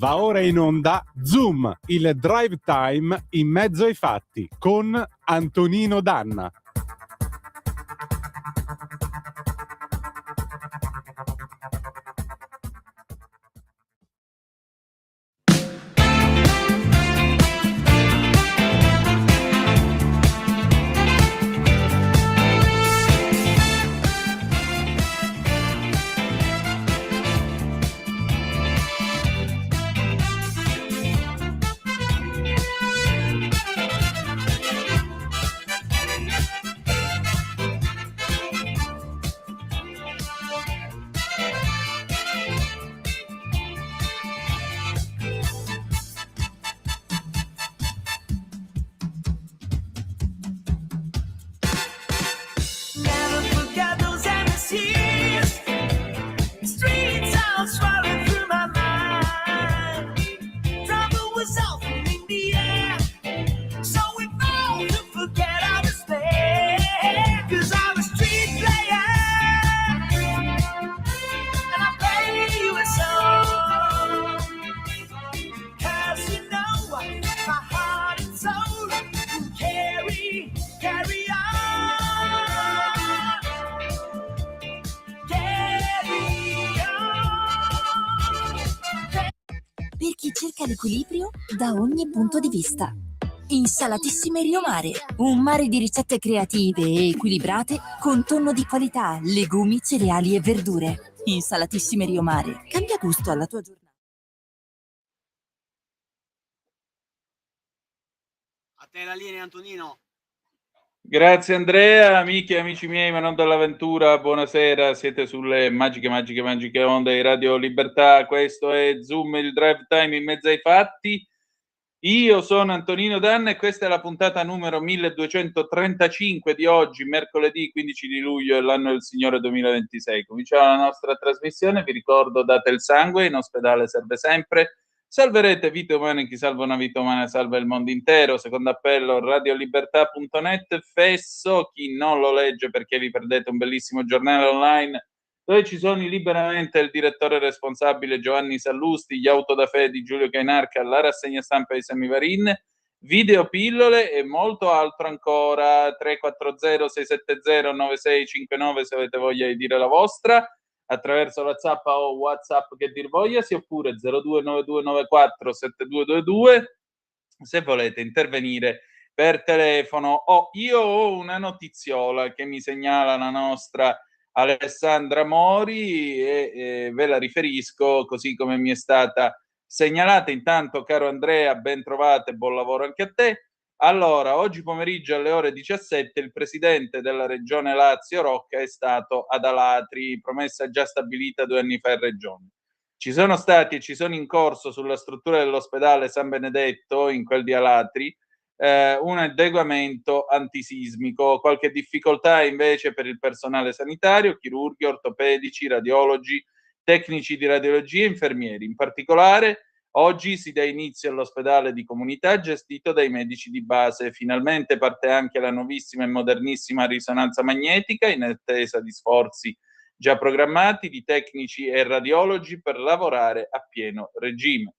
Va ora in onda Zoom, il drive time in mezzo ai fatti con Antonino Danna. Per chi cerca l'equilibrio da ogni punto di vista. Insalatissime Rio Mare, un mare di ricette creative e equilibrate con tonno di qualità, legumi, cereali e verdure. Insalatissime Rio Mare, cambia gusto alla tua giornata. A te la linea, Antonino. Grazie Andrea, amiche e amici miei, ma non dall'avventura, buonasera, siete sulle magiche onde di Radio Libertà, questo è Zoom, il drive time in mezzo ai fatti. Io sono Antonino Danna e questa è la puntata numero 1235 di oggi, mercoledì 15 di luglio dell'anno del Signore 2026. Cominciamo la nostra trasmissione, vi ricordo date il sangue, in ospedale serve sempre. Salverete vite umane, chi salva una vita umana salva il mondo intero. Secondo appello radiolibertà.net. Fesso, chi non lo legge perché vi perdete un bellissimo giornale online dove ci sono liberamente il direttore responsabile Giovanni Sallusti, gli autodafè di Giulio Cainarca, la rassegna stampa di Semivarin, videopillole e molto altro ancora. 340 670 9659 se avete voglia di dire la vostra attraverso la zappa o WhatsApp che dir vogliasi, oppure 029294 7222 se volete intervenire per telefono. Io ho una notiziola che mi segnala la nostra Alessandra Mori e ve la riferisco così come mi è stata segnalata. Intanto, caro Andrea, ben trovate, buon lavoro anche a te. Allora, oggi pomeriggio alle ore 17 il presidente della regione Lazio Rocca è stato ad Alatri, promessa già stabilita 2 anni fa in regione. Ci sono stati e ci sono in corso sulla struttura dell'ospedale San Benedetto, in quel di Alatri, un adeguamento antisismico, qualche difficoltà invece per il personale sanitario, chirurghi, ortopedici, radiologi, tecnici di radiologia e infermieri. In particolare oggi si dà inizio all'ospedale di comunità gestito dai medici di base. Finalmente parte anche la nuovissima e modernissima risonanza magnetica, in attesa di sforzi già programmati di tecnici e radiologi per lavorare a pieno regime.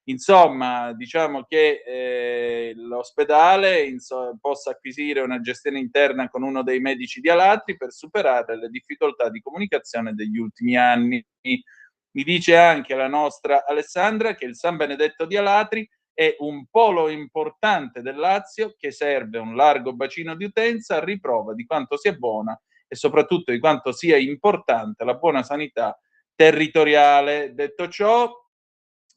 Insomma, diciamo che l'ospedale possa acquisire una gestione interna con uno dei medici di Alatri per superare le difficoltà di comunicazione degli ultimi anni. Mi dice anche la nostra Alessandra che il San Benedetto di Alatri è un polo importante del Lazio che serve un largo bacino di utenza a riprova di quanto sia buona e soprattutto di quanto sia importante la buona sanità territoriale. Detto ciò,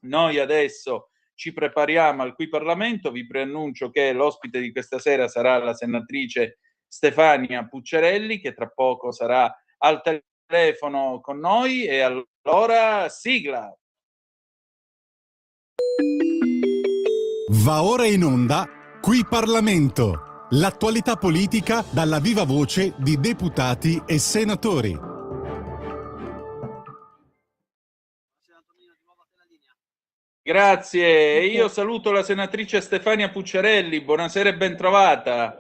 noi adesso ci prepariamo al Qui Parlamento. Vi preannuncio che l'ospite di questa sera sarà la senatrice Stefania Pucciarelli, che tra poco sarà al telefono con noi. E allora, sigla! Va ora in onda Qui Parlamento, l'attualità politica dalla viva voce di deputati e senatori. Grazie, io saluto la senatrice Stefania Pucciarelli, buonasera e ben trovata.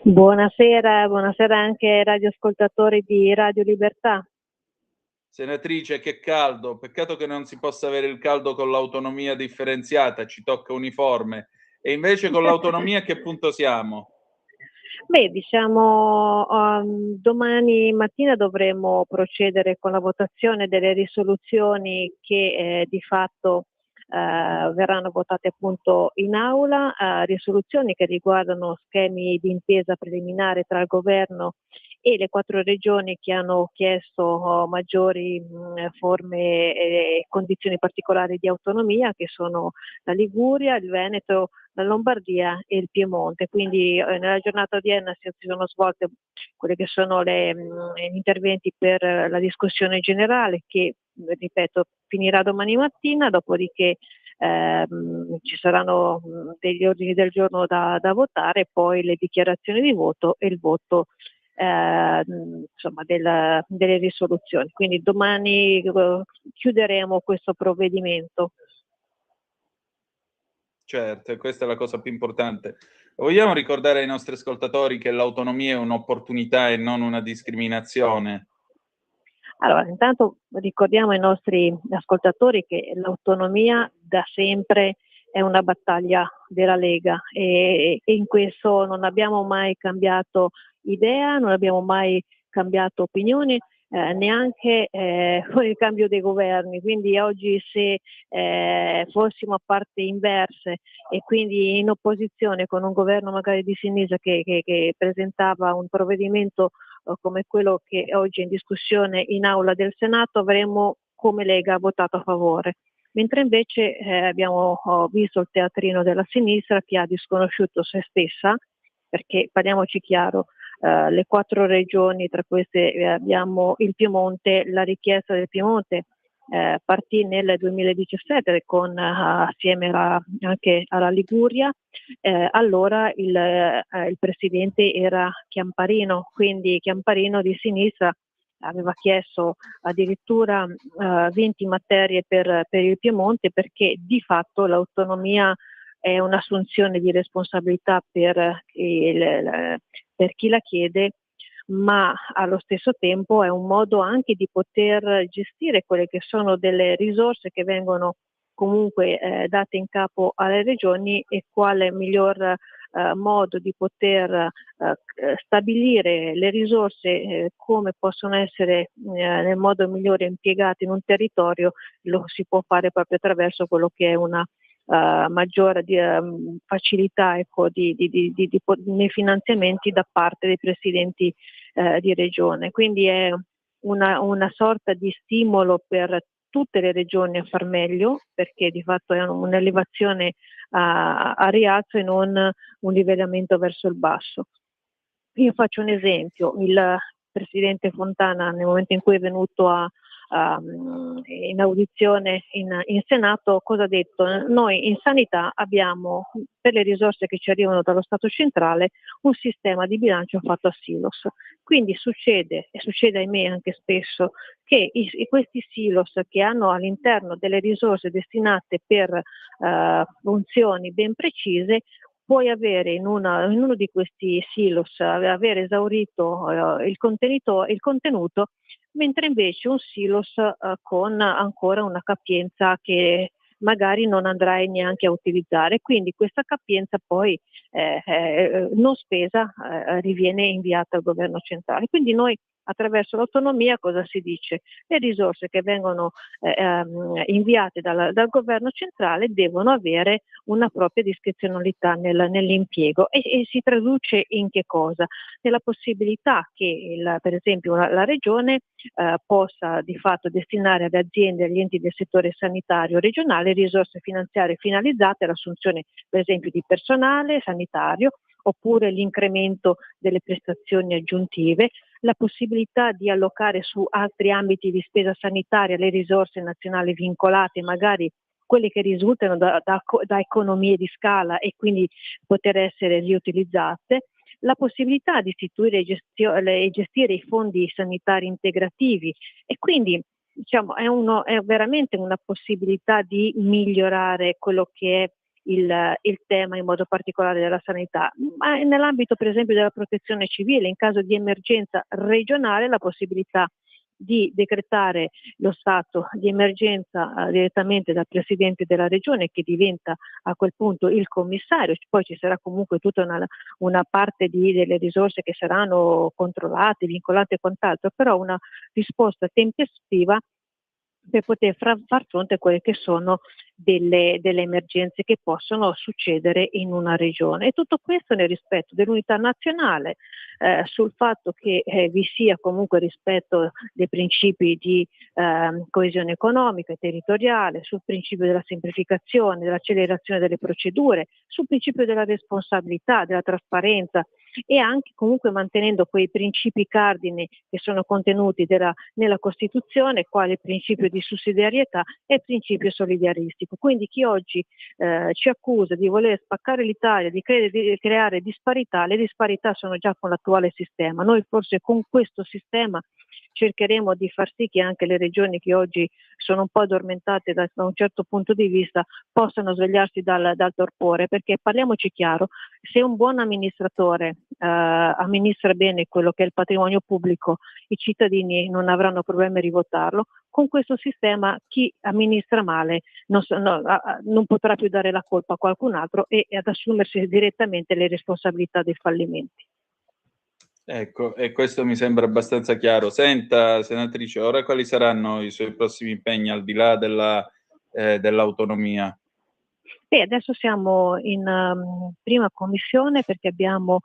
Buonasera anche ai radioascoltatori di Radio Libertà. Senatrice, che caldo, peccato che non si possa avere il caldo con l'autonomia differenziata, ci tocca uniforme. E invece con l'autonomia a che punto siamo? Beh, diciamo, domani mattina dovremo procedere con la votazione delle risoluzioni che di fatto verranno votate appunto in aula, risoluzioni che riguardano schemi di intesa preliminare tra il governo e le 4 regioni che hanno chiesto maggiori forme e condizioni particolari di autonomia, che sono la Liguria, il Veneto, la Lombardia e il Piemonte. Quindi nella giornata odierna si sono svolte quelli che sono gli interventi per la discussione generale che, ripeto, finirà domani mattina, dopodiché ci saranno degli ordini del giorno da votare, poi le dichiarazioni di voto e il voto insomma delle risoluzioni. Quindi domani chiuderemo questo provvedimento. Certo, e questa è la cosa più importante. Vogliamo ricordare ai nostri ascoltatori che l'autonomia è un'opportunità e non una discriminazione? Allora, intanto ricordiamo ai nostri ascoltatori che l'autonomia da sempre è una battaglia della Lega e in questo non abbiamo mai cambiato idea, non abbiamo mai cambiato opinioni, neanche con il cambio dei governi. Quindi oggi se fossimo a parti inverse e quindi in opposizione con un governo magari di sinistra che presentava un provvedimento come quello che oggi è in discussione in aula del Senato, avremmo come Lega votato a favore. Mentre invece abbiamo visto il teatrino della sinistra che ha disconosciuto se stessa, perché parliamoci chiaro, le 4 regioni, tra queste abbiamo il Piemonte, la richiesta del Piemonte partì nel 2017 assieme anche alla Liguria, allora il presidente era Chiamparino, quindi Chiamparino di sinistra aveva chiesto addirittura 20 materie per il Piemonte, perché di fatto l'autonomia è un'assunzione di responsabilità per chi la chiede, ma allo stesso tempo è un modo anche di poter gestire quelle che sono delle risorse che vengono comunque date in capo alle regioni, e quale miglior modo di poter stabilire le risorse come possono essere nel modo migliore impiegate in un territorio, lo si può fare proprio attraverso quello che è una maggiore facilità, ecco, nei finanziamenti da parte dei presidenti di regione. Quindi è una sorta di stimolo per tutte le regioni a far meglio, perché di fatto è un'elevazione a rialzo e non un livellamento verso il basso. Io faccio un esempio: il presidente Fontana, nel momento in cui è venuto in audizione in Senato, cosa ha detto? Noi in sanità abbiamo, per le risorse che ci arrivano dallo Stato centrale, un sistema di bilancio fatto a silos. Quindi succede, e succede ahimè anche spesso, che questi silos, che hanno all'interno delle risorse destinate per funzioni ben precise, puoi avere in uno di questi silos avere esaurito il contenuto, mentre invece un silos con ancora una capienza che magari non andrai neanche a utilizzare. Quindi questa capienza poi non spesa riviene inviata al governo centrale. Quindi noi, attraverso l'autonomia, cosa si dice? Le risorse che vengono inviate dal governo centrale devono avere una propria discrezionalità nell'impiego, e si traduce in che cosa? Nella possibilità che per esempio la regione possa di fatto destinare alle aziende e agli enti del settore sanitario regionale risorse finanziarie finalizzate all'assunzione per esempio di personale sanitario, oppure l'incremento delle prestazioni aggiuntive, la possibilità di allocare su altri ambiti di spesa sanitaria le risorse nazionali vincolate, magari quelle che risultano da economie di scala e quindi poter essere riutilizzate, la possibilità di istituire e gestire i fondi sanitari integrativi, e quindi diciamo è veramente una possibilità di migliorare quello che è il tema, in modo particolare della sanità, ma nell'ambito per esempio della protezione civile, in caso di emergenza regionale, la possibilità di decretare lo stato di emergenza direttamente dal Presidente della Regione, che diventa a quel punto il commissario. Poi ci sarà comunque tutta una parte delle risorse che saranno controllate, vincolate e quant'altro, però una risposta tempestiva per poter far fronte a quelle che sono delle emergenze che possono succedere in una regione. E tutto questo nel rispetto dell'unità nazionale, sul fatto che vi sia comunque rispetto dei principi di coesione economica e territoriale, sul principio della semplificazione, dell'accelerazione delle procedure, sul principio della responsabilità, della trasparenza, e anche comunque mantenendo quei principi cardine che sono contenuti nella Costituzione, quale il principio di sussidiarietà e il principio solidaristico. Quindi chi oggi ci accusa di voler spaccare l'Italia, di creare disparità, le disparità sono già con l'attuale sistema. Noi forse con questo sistema cercheremo di far sì che anche le regioni che oggi sono un po' addormentate da un certo punto di vista possano svegliarsi dal torpore, perché parliamoci chiaro, se un buon amministratore amministra bene quello che è il patrimonio pubblico, i cittadini non avranno problemi a rivotarlo. Con questo sistema chi amministra male non potrà più dare la colpa a qualcun altro e ad assumersi direttamente le responsabilità dei fallimenti. Ecco, e questo mi sembra abbastanza chiaro. Senta, senatrice, ora quali saranno i suoi prossimi impegni al di là dell'autonomia? Adesso siamo in prima commissione perché abbiamo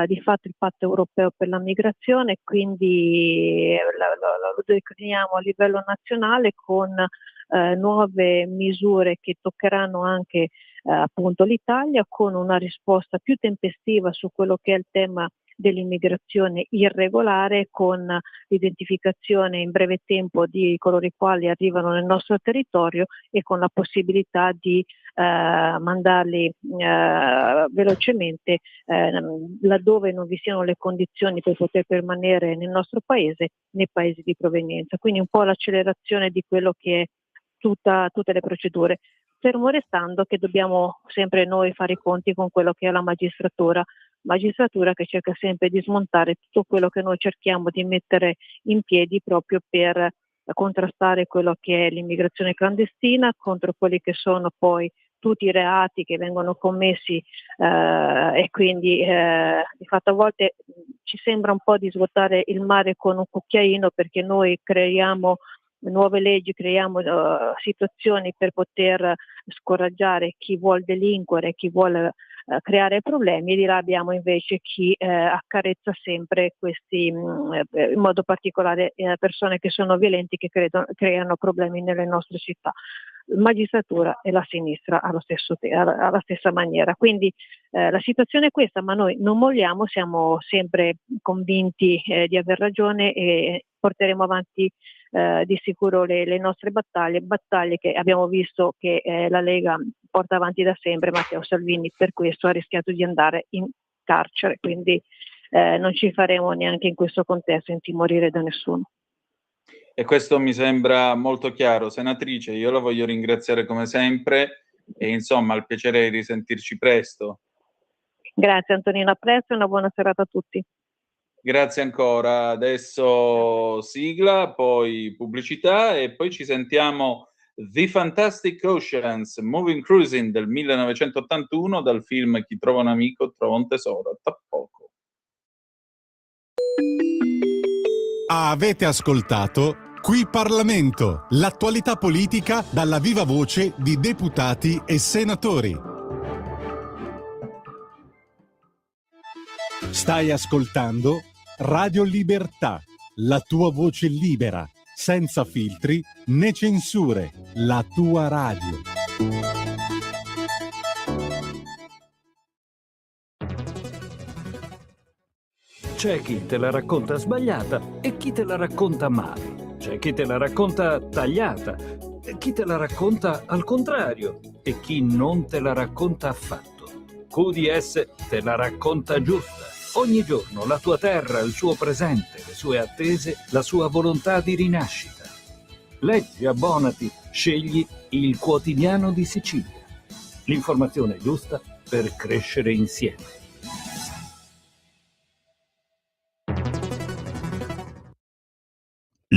di fatto il patto europeo per la migrazione, quindi lo decliniamo a livello nazionale con nuove misure che toccheranno anche appunto l'Italia, con una risposta più tempestiva su quello che è il tema dell'immigrazione irregolare, con l'identificazione in breve tempo di coloro i quali arrivano nel nostro territorio e con la possibilità di mandarli velocemente laddove non vi siano le condizioni per poter permanere nel nostro paese, nei paesi di provenienza. Quindi un po' l'accelerazione di quello che è tutte le procedure, fermo restando che dobbiamo sempre noi fare i conti con quello che è la magistratura che cerca sempre di smontare tutto quello che noi cerchiamo di mettere in piedi proprio per contrastare quello che è l'immigrazione clandestina, contro quelli che sono poi tutti i reati che vengono commessi e quindi di fatto a volte ci sembra un po' di svuotare il mare con un cucchiaino, perché noi creiamo nuove leggi, creiamo situazioni per poter scoraggiare chi vuol delinquere, chi vuole creare problemi, e di là abbiamo invece chi accarezza sempre questi, in modo particolare persone che sono violenti, che creano problemi nelle nostre città. Magistratura e la sinistra alla stessa maniera. Quindi la situazione è questa, ma noi non molliamo, siamo sempre convinti di aver ragione e porteremo avanti di sicuro le nostre battaglie che abbiamo visto che la Lega porta avanti da sempre. Matteo Salvini per questo ha rischiato di andare in carcere, quindi non ci faremo neanche in questo contesto intimorire da nessuno. E questo mi sembra molto chiaro. Senatrice, io la voglio ringraziare come sempre e insomma al piacere di risentirci presto. Grazie Antonino, a presto e una buona serata a tutti. Grazie ancora. Adesso sigla, poi pubblicità e poi ci sentiamo The Fantastic Oceans Moving Cruising del 1981 dal film Chi trova un amico trova un tesoro. Tra poco. Avete ascoltato Qui Parlamento, l'attualità politica dalla viva voce di deputati e senatori. Stai ascoltando Radio Libertà, la tua voce libera, senza filtri né censure, la tua radio. C'è chi te la racconta sbagliata e chi te la racconta male. C'è chi te la racconta tagliata e chi te la racconta al contrario e chi non te la racconta affatto. QDS te la racconta giusta. Ogni giorno la tua terra, il suo presente, le sue attese, la sua volontà di rinascita. Leggi, abbonati, scegli il Quotidiano di Sicilia. L'informazione giusta per crescere insieme.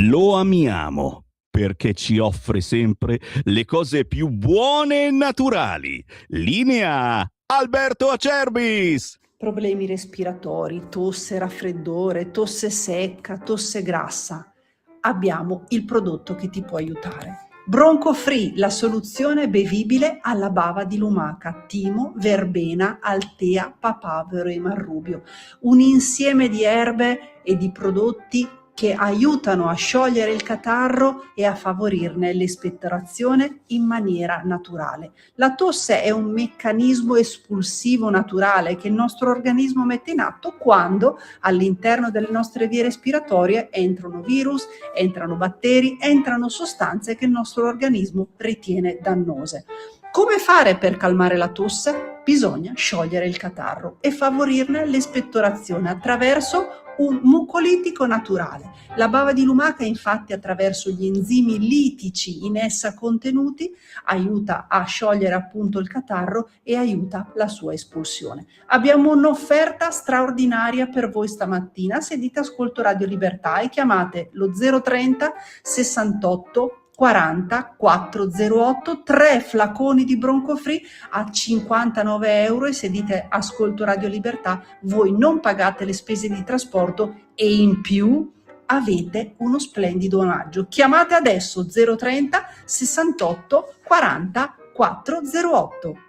Lo amiamo perché ci offre sempre le cose più buone e naturali. Linea Alberto Acerbis! Problemi respiratori, tosse, raffreddore, tosse secca, tosse grassa. Abbiamo il prodotto che ti può aiutare. Bronco Free, la soluzione bevibile alla bava di lumaca, timo, verbena, altea, papavero e marrubio. Un insieme di erbe e di prodotti che aiutano a sciogliere il catarro e a favorirne l'espettorazione in maniera naturale. La tosse è un meccanismo espulsivo naturale che il nostro organismo mette in atto quando all'interno delle nostre vie respiratorie entrano virus, entrano batteri, entrano sostanze che il nostro organismo ritiene dannose. Come fare per calmare la tosse? Bisogna sciogliere il catarro e favorirne l'espettorazione attraverso un mucolitico naturale. La bava di lumaca, infatti, attraverso gli enzimi litici in essa contenuti, aiuta a sciogliere appunto il catarro e aiuta la sua espulsione. Abbiamo un'offerta straordinaria per voi stamattina. Se dite ascolto Radio Libertà e chiamate lo 030 68 40 408, 3 flaconi di Bronco Free a 59 euro, e se dite ascolto Radio Libertà voi non pagate le spese di trasporto e in più avete uno splendido omaggio. Chiamate adesso 030 68 40 408.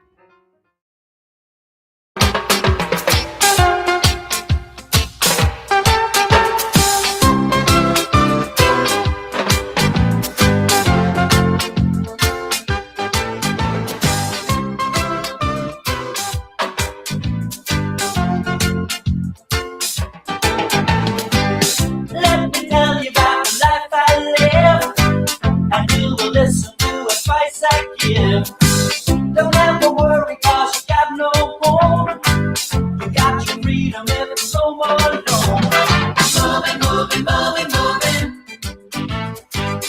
Don't ever worry, cause you got no home. You got your freedom if it's so alone. Moving, moving, moving, moving.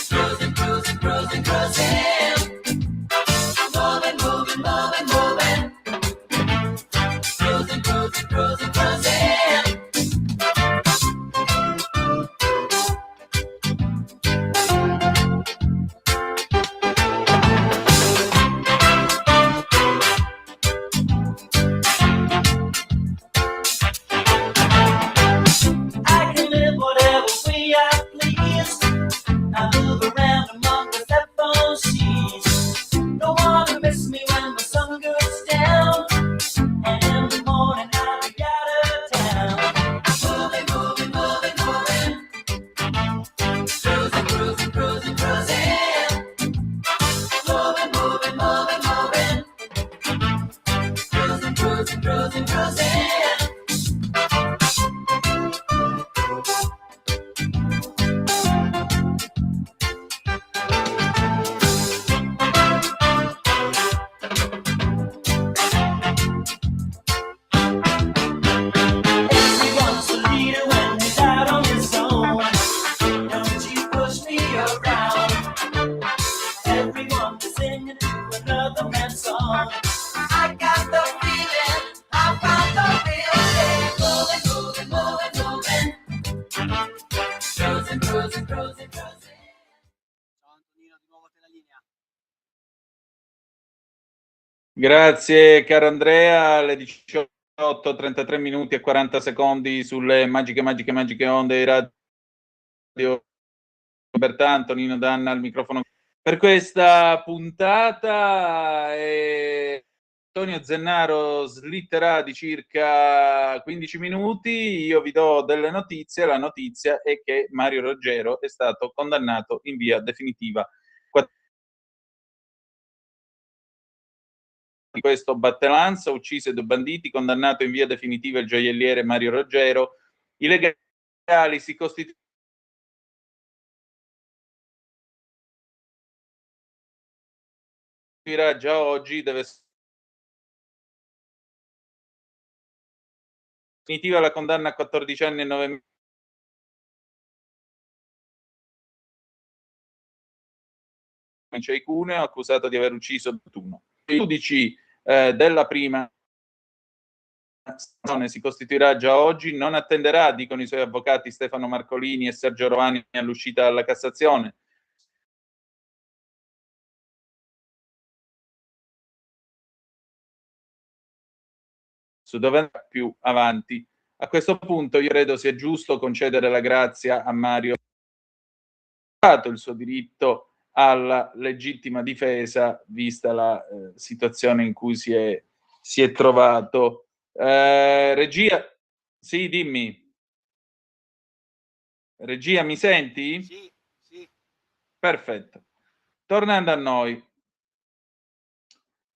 Cruising, cruising, cruising, cruising. Moving, moving, moving, moving. Cruising, cruising, cruising, cruising. Grazie caro Andrea, alle 18, 33 minuti e 40 secondi sulle magiche onde di Radio Libertà. Antonino Danna al microfono per questa puntata. Antonio Zennaro slitterà di circa 15 minuti, io vi do delle notizie. La notizia è che Mario Roggero è stato condannato in via definitiva. Di questo battelanza uccise 2 banditi, condannato in via definitiva il gioielliere Mario Roggero. I legali si costituiscono già oggi, deve essere definitiva la condanna a 14 anni e 9 mesi in Cuneo, accusato di aver ucciso 21. I giudici della prima si costituirà già oggi, non attenderà, dicono i suoi avvocati Stefano Marcolini e Sergio Rovani, all'uscita dalla Cassazione. Su dove andrà più avanti. A questo punto io credo sia giusto concedere la grazia a Mario, il suo diritto alla legittima difesa, vista la situazione in cui si è trovato. Regia, sì, dimmi. Regia, mi senti? Sì, sì. Perfetto. Tornando a noi.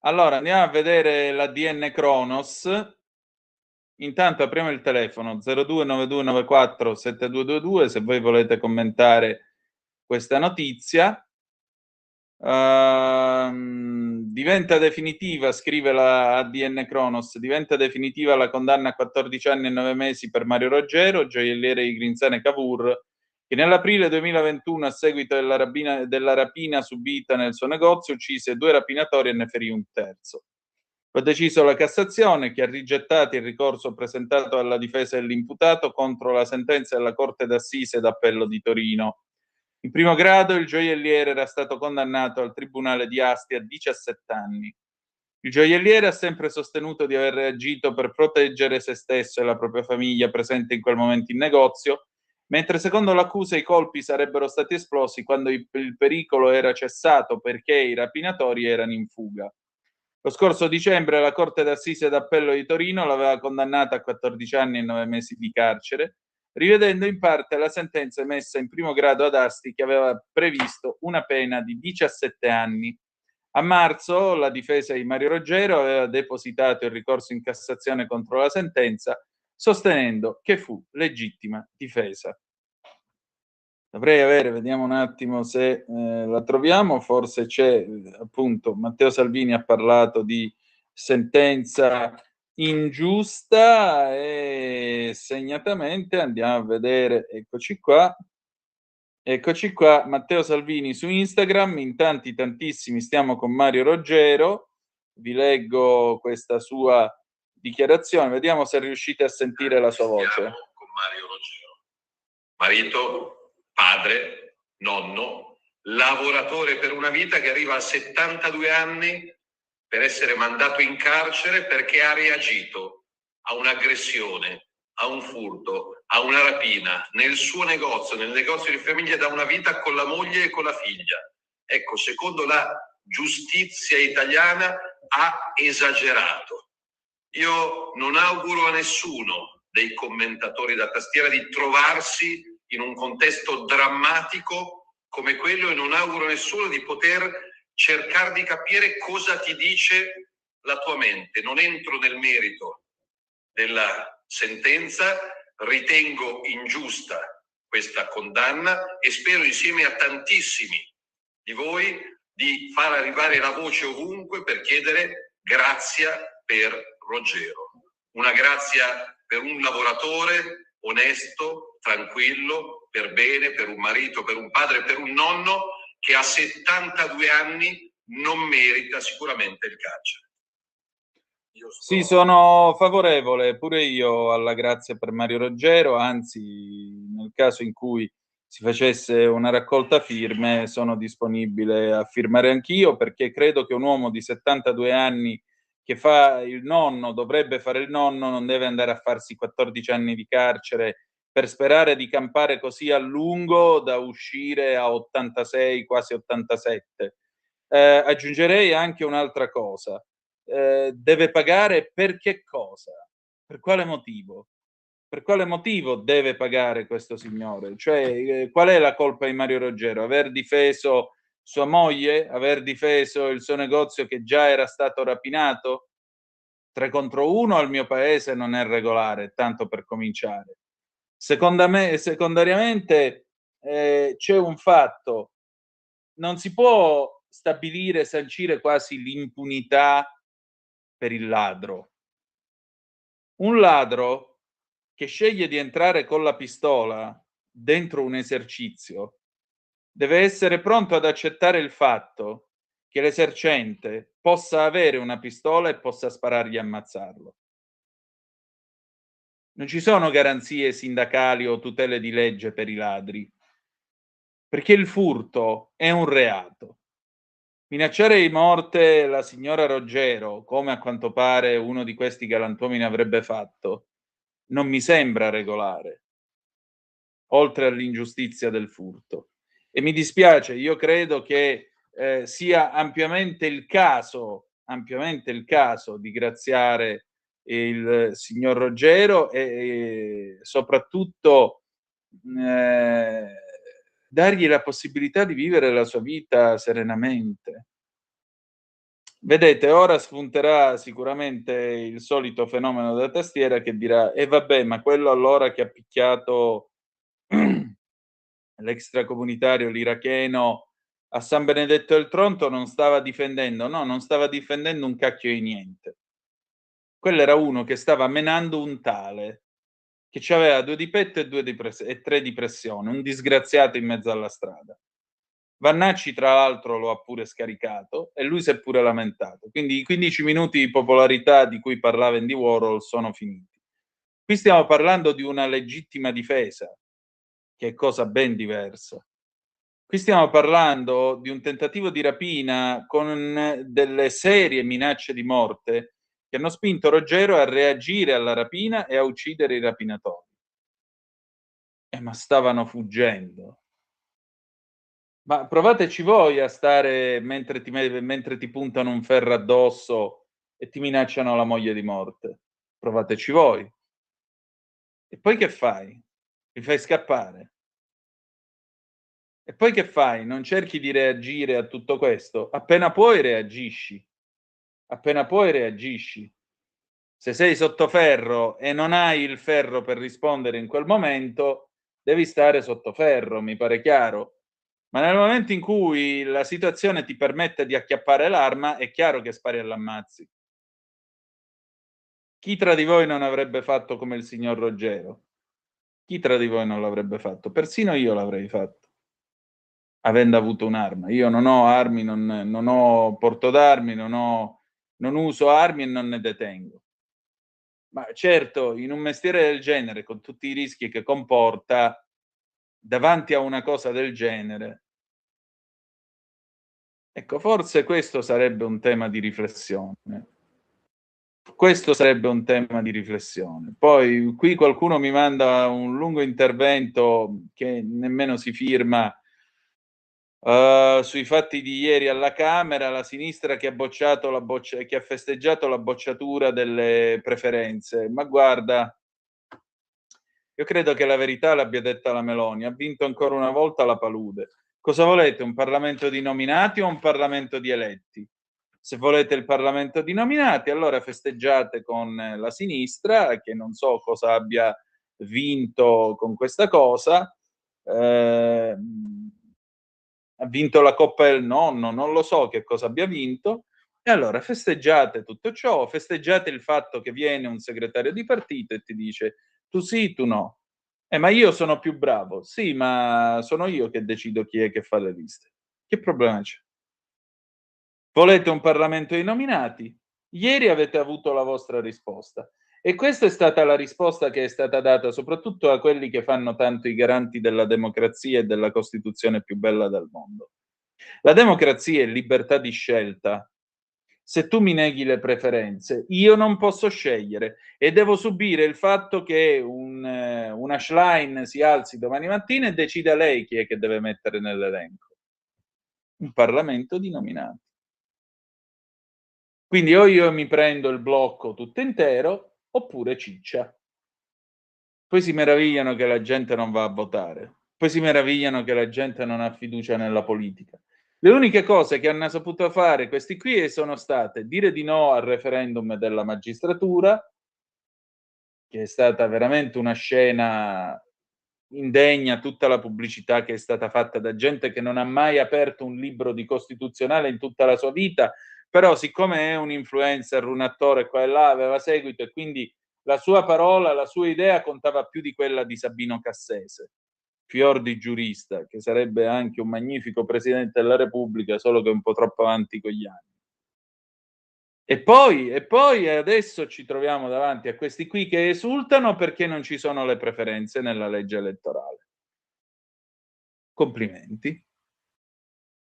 Allora, andiamo a vedere l'ADN Cronos. Intanto apriamo il telefono 0292947222 se voi volete commentare questa notizia. Diventa definitiva, scrive la ADN Cronos, diventa definitiva la condanna a 14 anni e 9 mesi per Mario Roggero, gioielliere di Grinzane Cavour, che nell'aprile 2021, a seguito della rapina subita nel suo negozio, uccise 2 rapinatori e ne ferì un terzo. Lo ha deciso la Cassazione, che ha rigettato il ricorso presentato dalla difesa dell'imputato contro la sentenza della Corte d'Assise d'Appello di Torino. In primo grado il gioielliere era stato condannato al Tribunale di Asti a 17 anni. Il gioielliere ha sempre sostenuto di aver reagito per proteggere se stesso e la propria famiglia presente in quel momento in negozio, mentre secondo l'accusa i colpi sarebbero stati esplosi quando il pericolo era cessato perché i rapinatori erano in fuga. Lo scorso dicembre la Corte d'Assise d'Appello di Torino l'aveva condannata a 14 anni e 9 mesi di carcere, rivedendo in parte la sentenza emessa in primo grado ad Asti, che aveva previsto una pena di 17 anni. A marzo la difesa di Mario Roggero aveva depositato il ricorso in Cassazione contro la sentenza, sostenendo che fu legittima difesa. Dovrei avere, vediamo un attimo se la troviamo, forse c'è, appunto, Matteo Salvini ha parlato di sentenza ingiusta e segnatamente andiamo a vedere, eccoci qua, Matteo Salvini su Instagram, in tantissimi stiamo con Mario Roggero, vi leggo questa sua dichiarazione, vediamo se riuscite a sentire la sua voce. Stiamo con Mario Roggero, marito, padre, nonno, lavoratore per una vita, che arriva a 72 anni per essere mandato in carcere perché ha reagito a un'aggressione, a un furto, a una rapina nel suo negozio, nel negozio di famiglia da una vita con la moglie e con la figlia. Ecco, secondo la giustizia italiana ha esagerato. Io non auguro a nessuno dei commentatori da tastiera di trovarsi in un contesto drammatico come quello e non auguro a nessuno di poter cercare di capire cosa ti dice la tua mente. Non entro nel merito della sentenza, ritengo ingiusta questa condanna e spero insieme a tantissimi di voi di far arrivare la voce ovunque per chiedere grazia per Roggero. Una grazia per un lavoratore onesto, tranquillo, per bene, per un marito, per un padre, per un nonno che a 72 anni non merita sicuramente il carcere. Sì, sono favorevole pure io alla grazia per Mario Roggero, anzi, nel caso in cui si facesse una raccolta firme, sono disponibile a firmare anch'io, perché credo che un uomo di 72 anni che fa il nonno, dovrebbe fare il nonno, non deve andare a farsi 14 anni di carcere per sperare di campare così a lungo da uscire a 86, quasi 87. Aggiungerei anche un'altra cosa. Deve pagare per che cosa? Per quale motivo? Per quale motivo deve pagare questo signore? Cioè, qual è la colpa di Mario Roggero? Aver difeso sua moglie? Aver difeso il suo negozio che già era stato rapinato? 3 contro 1 al mio paese non è regolare, tanto per cominciare. Secondariamente c'è un fatto: non si può stabilire, sancire quasi l'impunità per il ladro. Un ladro che sceglie di entrare con la pistola dentro un esercizio deve essere pronto ad accettare il fatto che l'esercente possa avere una pistola e possa sparargli e ammazzarlo. Non ci sono garanzie sindacali o tutele di legge per i ladri, perché il furto è un reato. Minacciare di morte la signora Roggero, come a quanto pare uno di questi galantuomini avrebbe fatto, non mi sembra regolare, oltre all'ingiustizia del furto. E mi dispiace, io credo che sia ampiamente il caso di graziare il signor Roggero e soprattutto dargli la possibilità di vivere la sua vita serenamente. Vedete, ora spunterà sicuramente il solito fenomeno della tastiera che dirà: "E vabbè, ma quello allora che ha picchiato l'extracomunitario, l'iracheno a San Benedetto del Tronto non stava difendendo". No, non stava difendendo un cacchio di niente. Quello era uno che stava menando un tale, che c'aveva 2 di petto e 2 e 3 di pressione, un disgraziato in mezzo alla strada. Vannacci tra l'altro lo ha pure scaricato e lui si è pure lamentato. Quindi i 15 minuti di popolarità di cui parlava Andy Warhol sono finiti. Qui stiamo parlando di una legittima difesa, che è cosa ben diversa. Qui stiamo parlando di un tentativo di rapina con delle serie minacce di morte che hanno spinto Roggero a reagire alla rapina e a uccidere i rapinatori. Ma stavano fuggendo. Ma provateci voi a stare mentre ti puntano un ferro addosso e ti minacciano la moglie di morte. Provateci voi. E poi che fai? Li fai scappare. E poi che fai? Non cerchi di reagire a tutto questo? Appena puoi reagisci. Appena puoi reagisci. Se sei sotto ferro e non hai il ferro per rispondere in quel momento, devi stare sotto ferro, mi pare chiaro. Ma nel momento in cui la situazione ti permette di acchiappare l'arma, è chiaro che spari e l'ammazzi. Chi tra di voi non avrebbe fatto come il signor Roggero? Chi tra di voi non l'avrebbe fatto? Persino io l'avrei fatto, avendo avuto un'arma. Io non ho armi, non ho porto d'armi, non uso armi e non ne detengo. Ma certo, in un mestiere del genere, con tutti i rischi che comporta, davanti a una cosa del genere, ecco, forse questo sarebbe un tema di riflessione. Questo sarebbe un tema di riflessione. Poi qui qualcuno mi manda un lungo intervento che nemmeno si firma, sui fatti di ieri alla Camera, la sinistra che ha festeggiato la bocciatura delle preferenze. Ma guarda, io credo che la verità l'abbia detta la Meloni, ha vinto ancora una volta la palude. Cosa volete, un Parlamento di nominati o un Parlamento di eletti? Se volete il Parlamento di nominati, allora festeggiate con la sinistra, che non so cosa abbia vinto con questa cosa. Ha vinto la Coppa del Nonno, non lo so che cosa abbia vinto. E allora festeggiate tutto ciò, festeggiate il fatto che viene un segretario di partito e ti dice tu sì, tu no. Ma io sono più bravo. Sì, ma sono io che decido chi è che fa le liste. Che problema c'è? Volete un Parlamento di nominati? Ieri avete avuto la vostra risposta. E questa è stata la risposta che è stata data soprattutto a quelli che fanno tanto i garanti della democrazia e della Costituzione più bella del mondo. La democrazia è libertà di scelta. Se tu mi neghi le preferenze, io non posso scegliere e devo subire il fatto che una Schlein si alzi domani mattina e decida lei chi è che deve mettere nell'elenco. Un Parlamento di nominati. Quindi o io mi prendo il blocco tutto intero oppure ciccia. Poi si meravigliano che la gente non va a votare, poi si meravigliano che la gente non ha fiducia nella politica. Le uniche cose che hanno saputo fare questi qui sono state dire di no al referendum della magistratura, che è stata veramente una scena indegna, tutta la pubblicità che è stata fatta da gente che non ha mai aperto un libro di costituzionale in tutta la sua vita, però siccome è un influencer, un attore qua e là, aveva seguito e quindi la sua parola, la sua idea contava più di quella di Sabino Cassese, fior di giurista, che sarebbe anche un magnifico presidente della Repubblica, solo che un po' troppo avanti con gli anni. E poi adesso ci troviamo davanti a questi qui che esultano perché non ci sono le preferenze nella legge elettorale. Complimenti.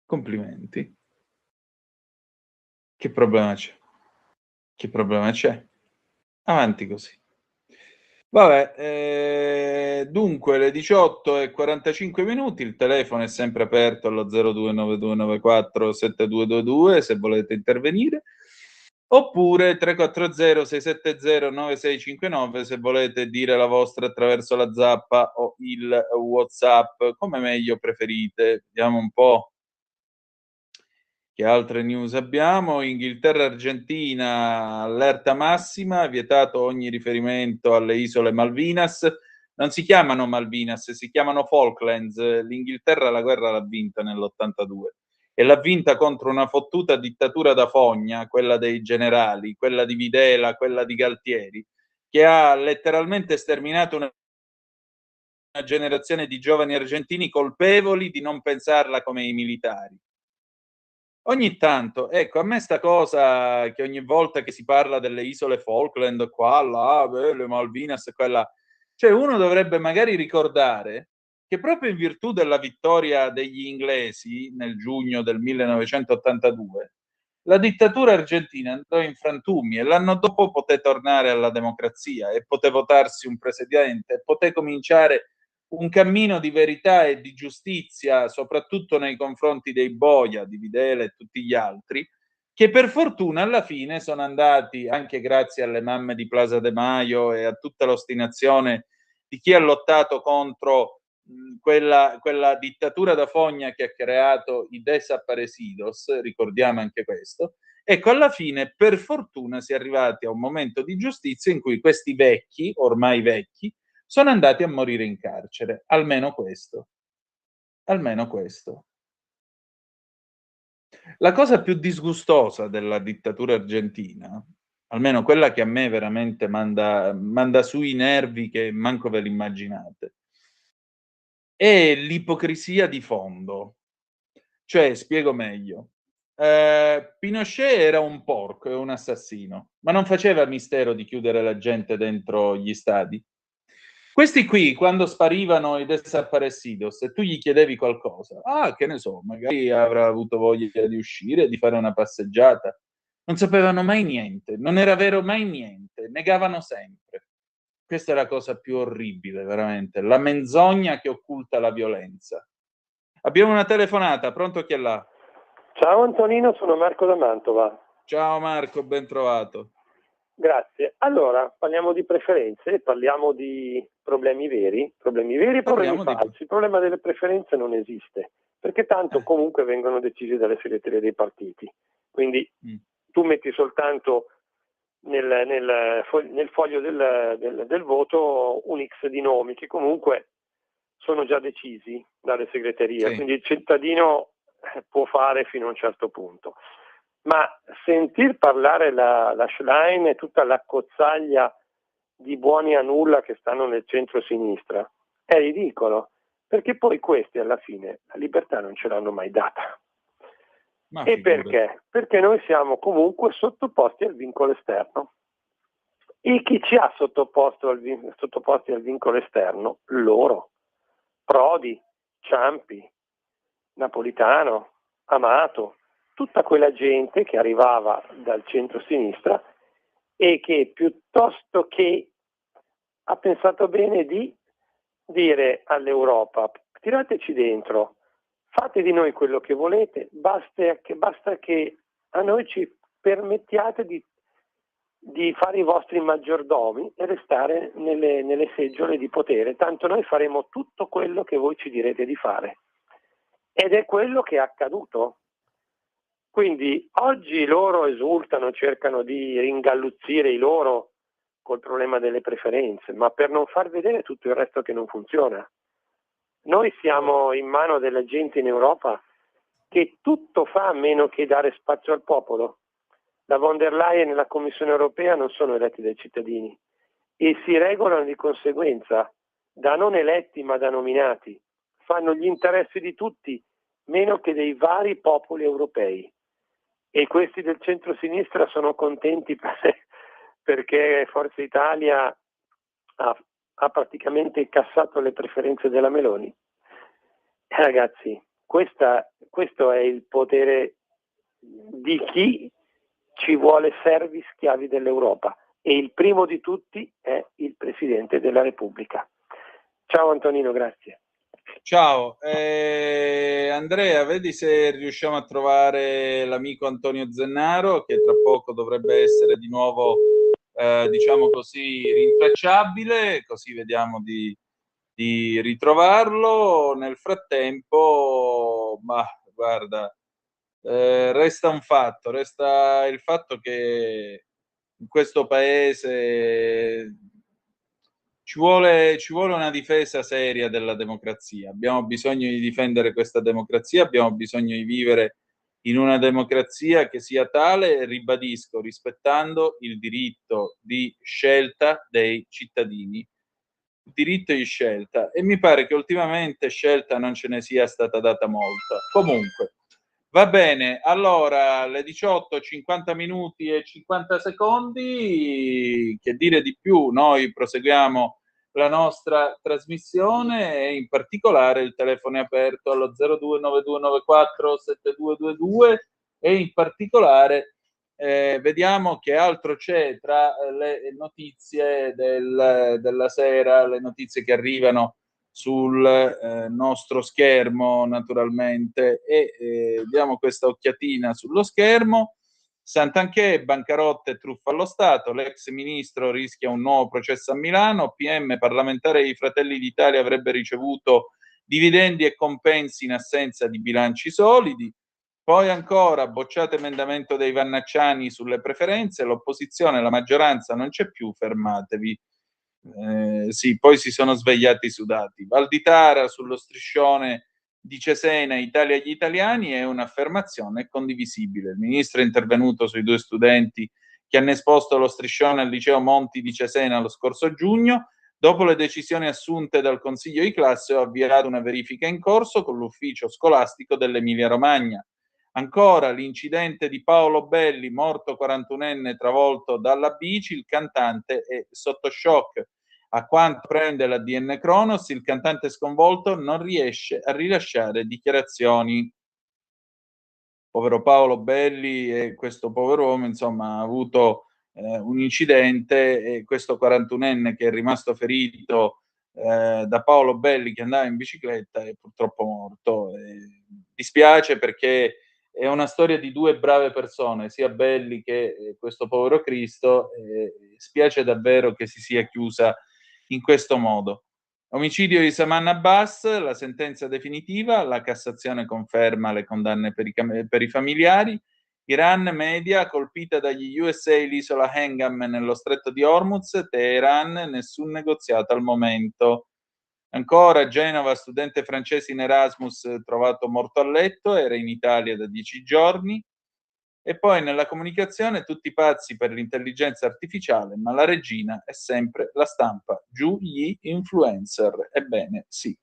Complimenti. Che problema c'è? Che problema c'è? Avanti così. Vabbè, dunque le 18:45, il telefono è sempre aperto allo 0292947222 se volete intervenire, oppure 340-670-9659 se volete dire la vostra attraverso la zappa o il WhatsApp, come meglio preferite. Vediamo un po'. Che altre news abbiamo? Inghilterra-Argentina, allerta massima, vietato ogni riferimento alle isole Malvinas. Non si chiamano Malvinas, si chiamano Falklands. L'Inghilterra la guerra l'ha vinta nell'82 e l'ha vinta contro una fottuta dittatura da fogna, quella dei generali, quella di Videla, quella di Galtieri, che ha letteralmente sterminato una generazione di giovani argentini colpevoli di non pensarla come i militari. Ogni tanto, ecco, a me sta cosa che ogni volta che si parla delle isole Falkland, qua, là, le Malvinas, quella, cioè uno dovrebbe magari ricordare che proprio in virtù della vittoria degli inglesi nel giugno del 1982, la dittatura argentina andò in frantumi e l'anno dopo poté tornare alla democrazia e poté votarsi un presidente e poté cominciare un cammino di verità e di giustizia, soprattutto nei confronti dei boia, di Videla e tutti gli altri, che per fortuna alla fine sono andati, anche grazie alle mamme di Plaza de Mayo e a tutta l'ostinazione di chi ha lottato contro quella dittatura da fogna che ha creato i desaparecidos, ricordiamo anche questo. Ecco, alla fine, per fortuna, si è arrivati a un momento di giustizia in cui questi vecchi, ormai vecchi, sono andati a morire in carcere, almeno questo. Almeno questo. La cosa più disgustosa della dittatura argentina, almeno quella che a me veramente manda sui nervi che manco ve l'immaginate, è l'ipocrisia di fondo. Cioè, spiego meglio. Pinochet era un porco e un assassino, ma non faceva mistero di chiudere la gente dentro gli stadi. Questi qui, quando sparivano i desaparecidos e tu gli chiedevi qualcosa, che ne so, magari avrà avuto voglia di uscire, di fare una passeggiata, non sapevano mai niente, non era vero mai niente, negavano sempre. Questa è la cosa più orribile, veramente, la menzogna che occulta la violenza. Abbiamo una telefonata, pronto, chi è là? Ciao Antonino, sono Marco da Mantova. Ciao Marco, ben trovato. Grazie. Allora, parliamo di preferenze, parliamo di problemi veri e problemi falsi. Il problema delle preferenze non esiste, perché tanto comunque vengono decisi dalle segreterie dei partiti. Quindi tu metti soltanto nel foglio del voto un X di nomi che comunque sono già decisi dalle segreterie, sì. Quindi il cittadino può fare fino a un certo punto. Ma sentir parlare la Schlein e tutta la cozzaglia di buoni a nulla che stanno nel centro-sinistra è ridicolo, perché poi questi alla fine la libertà non ce l'hanno mai data. E perché? Perché noi siamo comunque sottoposti al vincolo esterno. E chi ci ha sottoposti al vincolo esterno? Loro. Prodi, Ciampi, Napolitano, Amato, tutta quella gente che arrivava dal centro-sinistra e che piuttosto che ha pensato bene di dire all'Europa: tirateci dentro, fate di noi quello che volete, basta che a noi ci permettiate di fare i vostri maggiordomi e restare nelle seggiole di potere, tanto noi faremo tutto quello che voi ci direte di fare. Ed è quello che è accaduto. Quindi oggi loro esultano, cercano di ringalluzzire i loro col problema delle preferenze, ma per non far vedere tutto il resto che non funziona. Noi siamo in mano della gente in Europa che tutto fa a meno che dare spazio al popolo. La von der Leyen e la Commissione europea non sono eletti dai cittadini e si regolano di conseguenza, da non eletti ma da nominati. Fanno gli interessi di tutti, meno che dei vari popoli europei. E questi del centro-sinistra sono contenti perché Forza Italia ha praticamente cassato le preferenze della Meloni. Ragazzi, questo è il potere di chi ci vuole servi schiavi dell'Europa, e il primo di tutti è il Presidente della Repubblica. Ciao Antonino, grazie. Ciao, Andrea, vedi se riusciamo a trovare l'amico Antonio Zennaro, che tra poco dovrebbe essere di nuovo, diciamo così, rintracciabile, così vediamo di ritrovarlo. Nel frattempo, ma guarda, resta il fatto che in questo paese ci vuole una difesa seria della democrazia. Abbiamo bisogno di difendere questa democrazia, abbiamo bisogno di vivere in una democrazia che sia tale, ribadisco, rispettando il diritto di scelta dei cittadini. Il diritto di scelta. E mi pare che ultimamente scelta non ce ne sia stata data molta. Comunque, va bene, allora le 18, 50 minuti e 50 secondi, che dire di più, noi proseguiamo la nostra trasmissione e in particolare il telefono è aperto allo 0292947222 e in particolare vediamo che altro c'è tra le notizie della sera, le notizie che arrivano sul nostro schermo naturalmente e diamo questa occhiatina sullo schermo. Santanchè, bancarotta e truffa allo Stato, l'ex ministro rischia un nuovo processo a Milano, PM parlamentare dei Fratelli d'Italia avrebbe ricevuto dividendi e compensi in assenza di bilanci solidi. Poi ancora, bocciato emendamento dei Vannacciani sulle preferenze, l'opposizione e la maggioranza non c'è più, fermatevi. Sì, poi si sono svegliati sudati. Valditara sullo striscione di Cesena, Italia agli italiani, è un'affermazione condivisibile. Il ministro è intervenuto sui 2 studenti che hanno esposto lo striscione al liceo Monti di Cesena lo scorso giugno. Dopo le decisioni assunte dal consiglio di classe, ho avviato una verifica in corso con l'ufficio scolastico dell'Emilia Romagna. Ancora l'incidente di Paolo Belli, morto 41enne travolto dalla bici, il cantante è sotto shock. A quanto prende la DN Cronos, il cantante sconvolto non riesce a rilasciare dichiarazioni. Povero Paolo Belli e questo povero uomo, insomma, ha avuto un incidente e questo 41enne che è rimasto ferito da Paolo Belli che andava in bicicletta è purtroppo morto. Dispiace perché è una storia di 2 brave persone, sia Belli che questo povero Cristo. Spiace davvero che si sia chiusa in questo modo. Omicidio di Saman Abbas, la sentenza definitiva, la Cassazione conferma le condanne per i familiari. Iran, media, colpita dagli USA l'isola Hengam nello stretto di Hormuz, Teheran, nessun negoziato al momento. Ancora, Genova, studente francese in Erasmus trovato morto a letto, era in Italia da 10 giorni. E poi nella comunicazione tutti pazzi per l'intelligenza artificiale, ma la regina è sempre la stampa. Giù gli influencer. Ebbene, sì.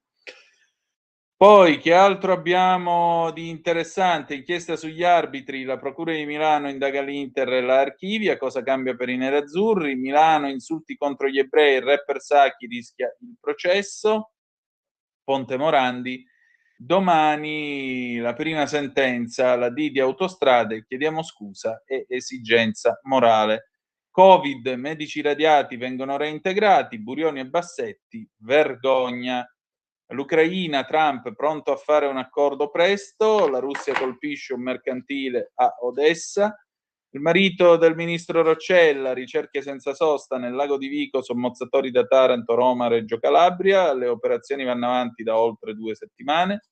Poi, che altro abbiamo di interessante? Inchiesta sugli arbitri, la Procura di Milano indaga l'Inter e la archivia, cosa cambia per i nerazzurri? Milano, insulti contro gli ebrei, il rapper Sacchi rischia il processo. Ponte Morandi, domani la prima sentenza, la D di Autostrade, chiediamo scusa, è esigenza morale. Covid, medici radiati vengono reintegrati, Burioni e Bassetti, vergogna. L'Ucraina, Trump pronto a fare un accordo presto, la Russia colpisce un mercantile a Odessa, il marito del ministro Roccella, ricerche senza sosta nel lago di Vico, sommozzatori da Taranto, Roma, Reggio Calabria, le operazioni vanno avanti da oltre 2 settimane.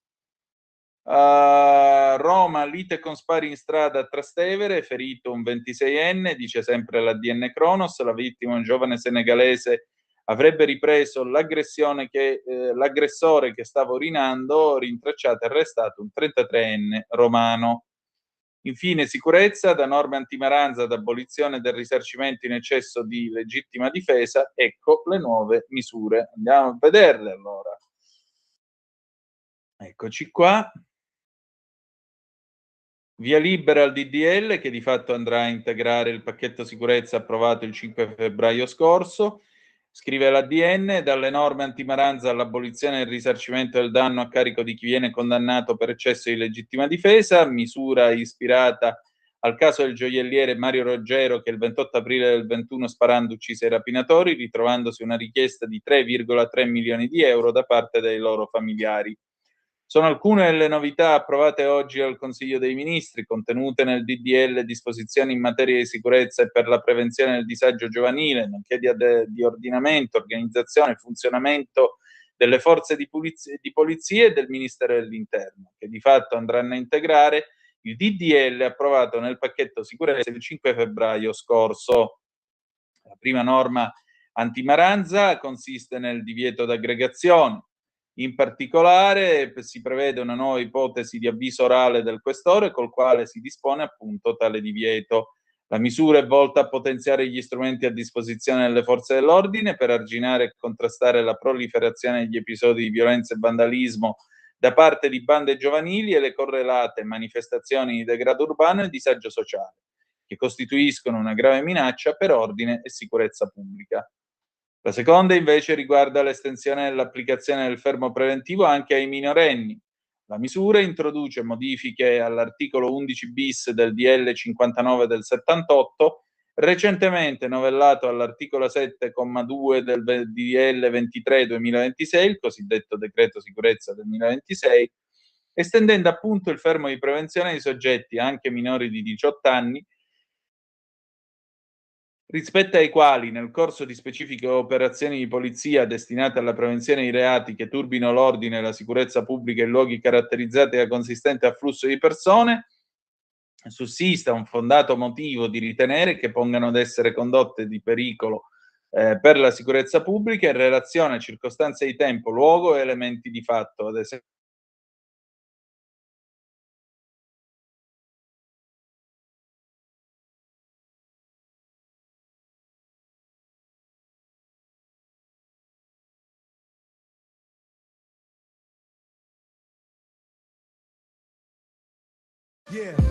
Roma, lite con spari in strada a Trastevere, ferito un 26enne, dice sempre la DN Cronos, la vittima un giovane senegalese avrebbe ripreso l'aggressore che stava urinando, rintracciato e arrestato un 33enne romano. Infine sicurezza, da norme antimaranza ad abolizione del risarcimento in eccesso di legittima difesa, ecco le nuove misure. Andiamo a vederle allora. Eccoci qua. Via libera al DDL che di fatto andrà a integrare il pacchetto sicurezza approvato il 5 febbraio scorso. Scrive l'ADN, dalle norme antimaranza all'abolizione del risarcimento del danno a carico di chi viene condannato per eccesso di legittima difesa, misura ispirata al caso del gioielliere Mario Roggero che il 28 aprile del 21 sparando uccise i rapinatori, ritrovandosi una richiesta di 3,3 milioni di euro da parte dei loro familiari. Sono alcune delle novità approvate oggi al Consiglio dei Ministri, contenute nel DDL disposizioni in materia di sicurezza e per la prevenzione del disagio giovanile, nonché di ordinamento, organizzazione e funzionamento delle forze di polizia e del Ministero dell'Interno, che di fatto andranno a integrare il DDL approvato nel pacchetto sicurezza il 5 febbraio scorso. La prima norma antimaranza consiste nel divieto d'aggregazione. In particolare si prevede una nuova ipotesi di avviso orale del questore col quale si dispone appunto tale divieto. La misura è volta a potenziare gli strumenti a disposizione delle forze dell'ordine per arginare e contrastare la proliferazione degli episodi di violenza e vandalismo da parte di bande giovanili e le correlate manifestazioni di degrado urbano e disagio sociale, che costituiscono una grave minaccia per ordine e sicurezza pubblica. La seconda invece riguarda l'estensione dell'applicazione del fermo preventivo anche ai minorenni. La misura introduce modifiche all'articolo 11 bis del DL 59 del 78, recentemente novellato all'articolo 7,2 del DL 23 2026, il cosiddetto decreto sicurezza 2026, estendendo appunto il fermo di prevenzione ai soggetti anche minori di 18 anni rispetto ai quali, nel corso di specifiche operazioni di polizia destinate alla prevenzione di reati che turbino l'ordine e la sicurezza pubblica in luoghi caratterizzati da consistente afflusso di persone, sussista un fondato motivo di ritenere che pongano ad essere condotte di pericolo per la sicurezza pubblica in relazione a circostanze di tempo, luogo e elementi di fatto, ad esempio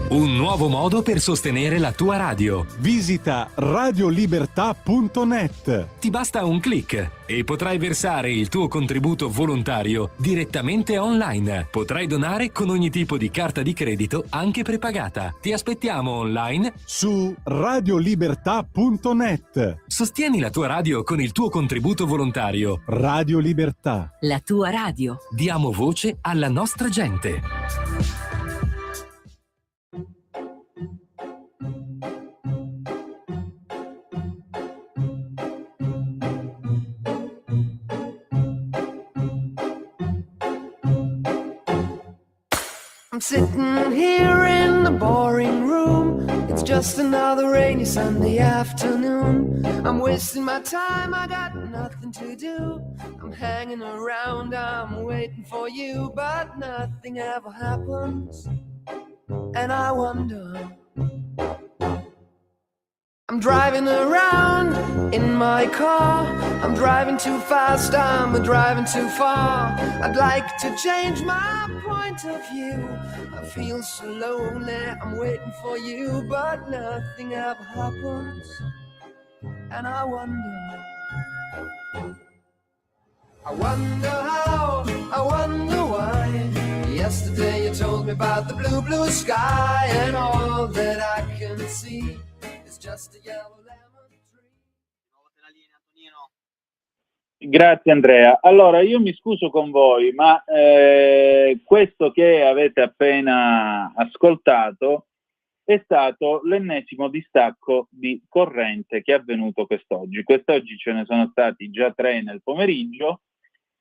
Un nuovo modo per sostenere la tua radio. Visita radiolibertà.net. Ti basta un click e potrai versare il tuo contributo volontario direttamente online. Potrai donare con ogni tipo di carta di credito, anche prepagata. Ti aspettiamo online su radiolibertà.net. Sostieni la tua radio con il tuo contributo volontario. Radio Libertà. La tua radio. Diamo voce alla nostra gente. I'm sitting here in the boring room. It's just another rainy Sunday afternoon. I'm wasting my time, I got nothing to do. I'm hanging around, I'm waiting for you, but nothing ever happens. And I wonder, I'm driving around in my car. I'm driving too fast, I'm driving too far. I'd like to change my point of view. I feel so lonely, I'm waiting for you, but nothing ever happens. And I wonder how, I wonder why. Yesterday you told me about the blue, blue sky, and all that I can see is just a yellow lemon tree. Grazie Andrea. Allora io mi scuso con voi, ma questo che avete appena ascoltato è stato l'ennesimo distacco di corrente che è avvenuto quest'oggi. Quest'oggi ce ne sono stati già 3 nel pomeriggio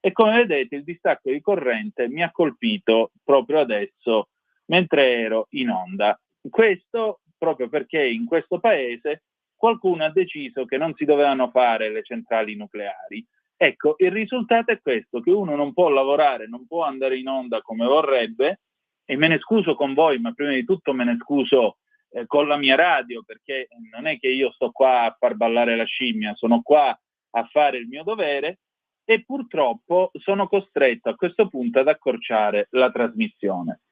e come vedete il distacco di corrente mi ha colpito proprio adesso mentre ero in onda. Questo proprio perché in questo paese qualcuno ha deciso che non si dovevano fare le centrali nucleari. Ecco, il risultato è questo, che uno non può lavorare, non può andare in onda come vorrebbe, e me ne scuso con voi, ma prima di tutto me ne scuso con la mia radio, perché non è che io sto qua a far ballare la scimmia, sono qua a fare il mio dovere e purtroppo sono costretto a questo punto ad accorciare la trasmissione.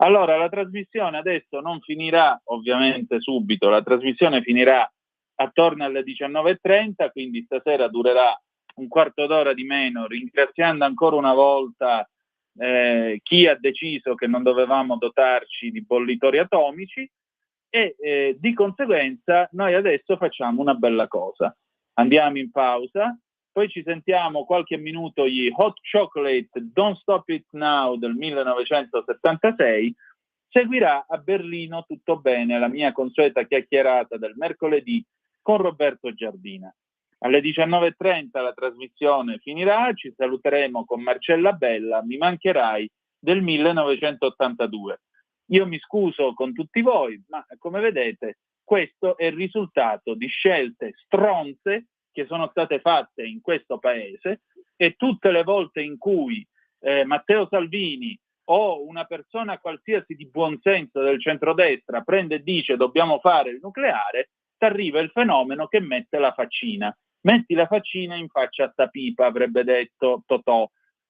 Allora, la trasmissione adesso non finirà ovviamente subito, la trasmissione finirà attorno alle 19:30, quindi stasera durerà un quarto d'ora di meno, ringraziando ancora una volta chi ha deciso che non dovevamo dotarci di bollitori atomici e di conseguenza noi adesso facciamo una bella cosa. Andiamo in pausa, poi ci sentiamo qualche minuto gli Hot Chocolate Don't Stop It Now del 1976, seguirà a Berlino Tutto Bene, la mia consueta chiacchierata del mercoledì con Roberto Giardina. Alle 19:30 la trasmissione finirà, ci saluteremo con Marcella Bella, Mi mancherai del 1982. Io mi scuso con tutti voi, ma come vedete questo è il risultato di scelte stronze che sono state fatte in questo paese, e tutte le volte in cui Matteo Salvini o una persona qualsiasi di buonsenso del centrodestra prende e dice dobbiamo fare il nucleare, arriva il fenomeno che mette la faccina. Metti la faccina in faccia a sta pipa, avrebbe detto Totò.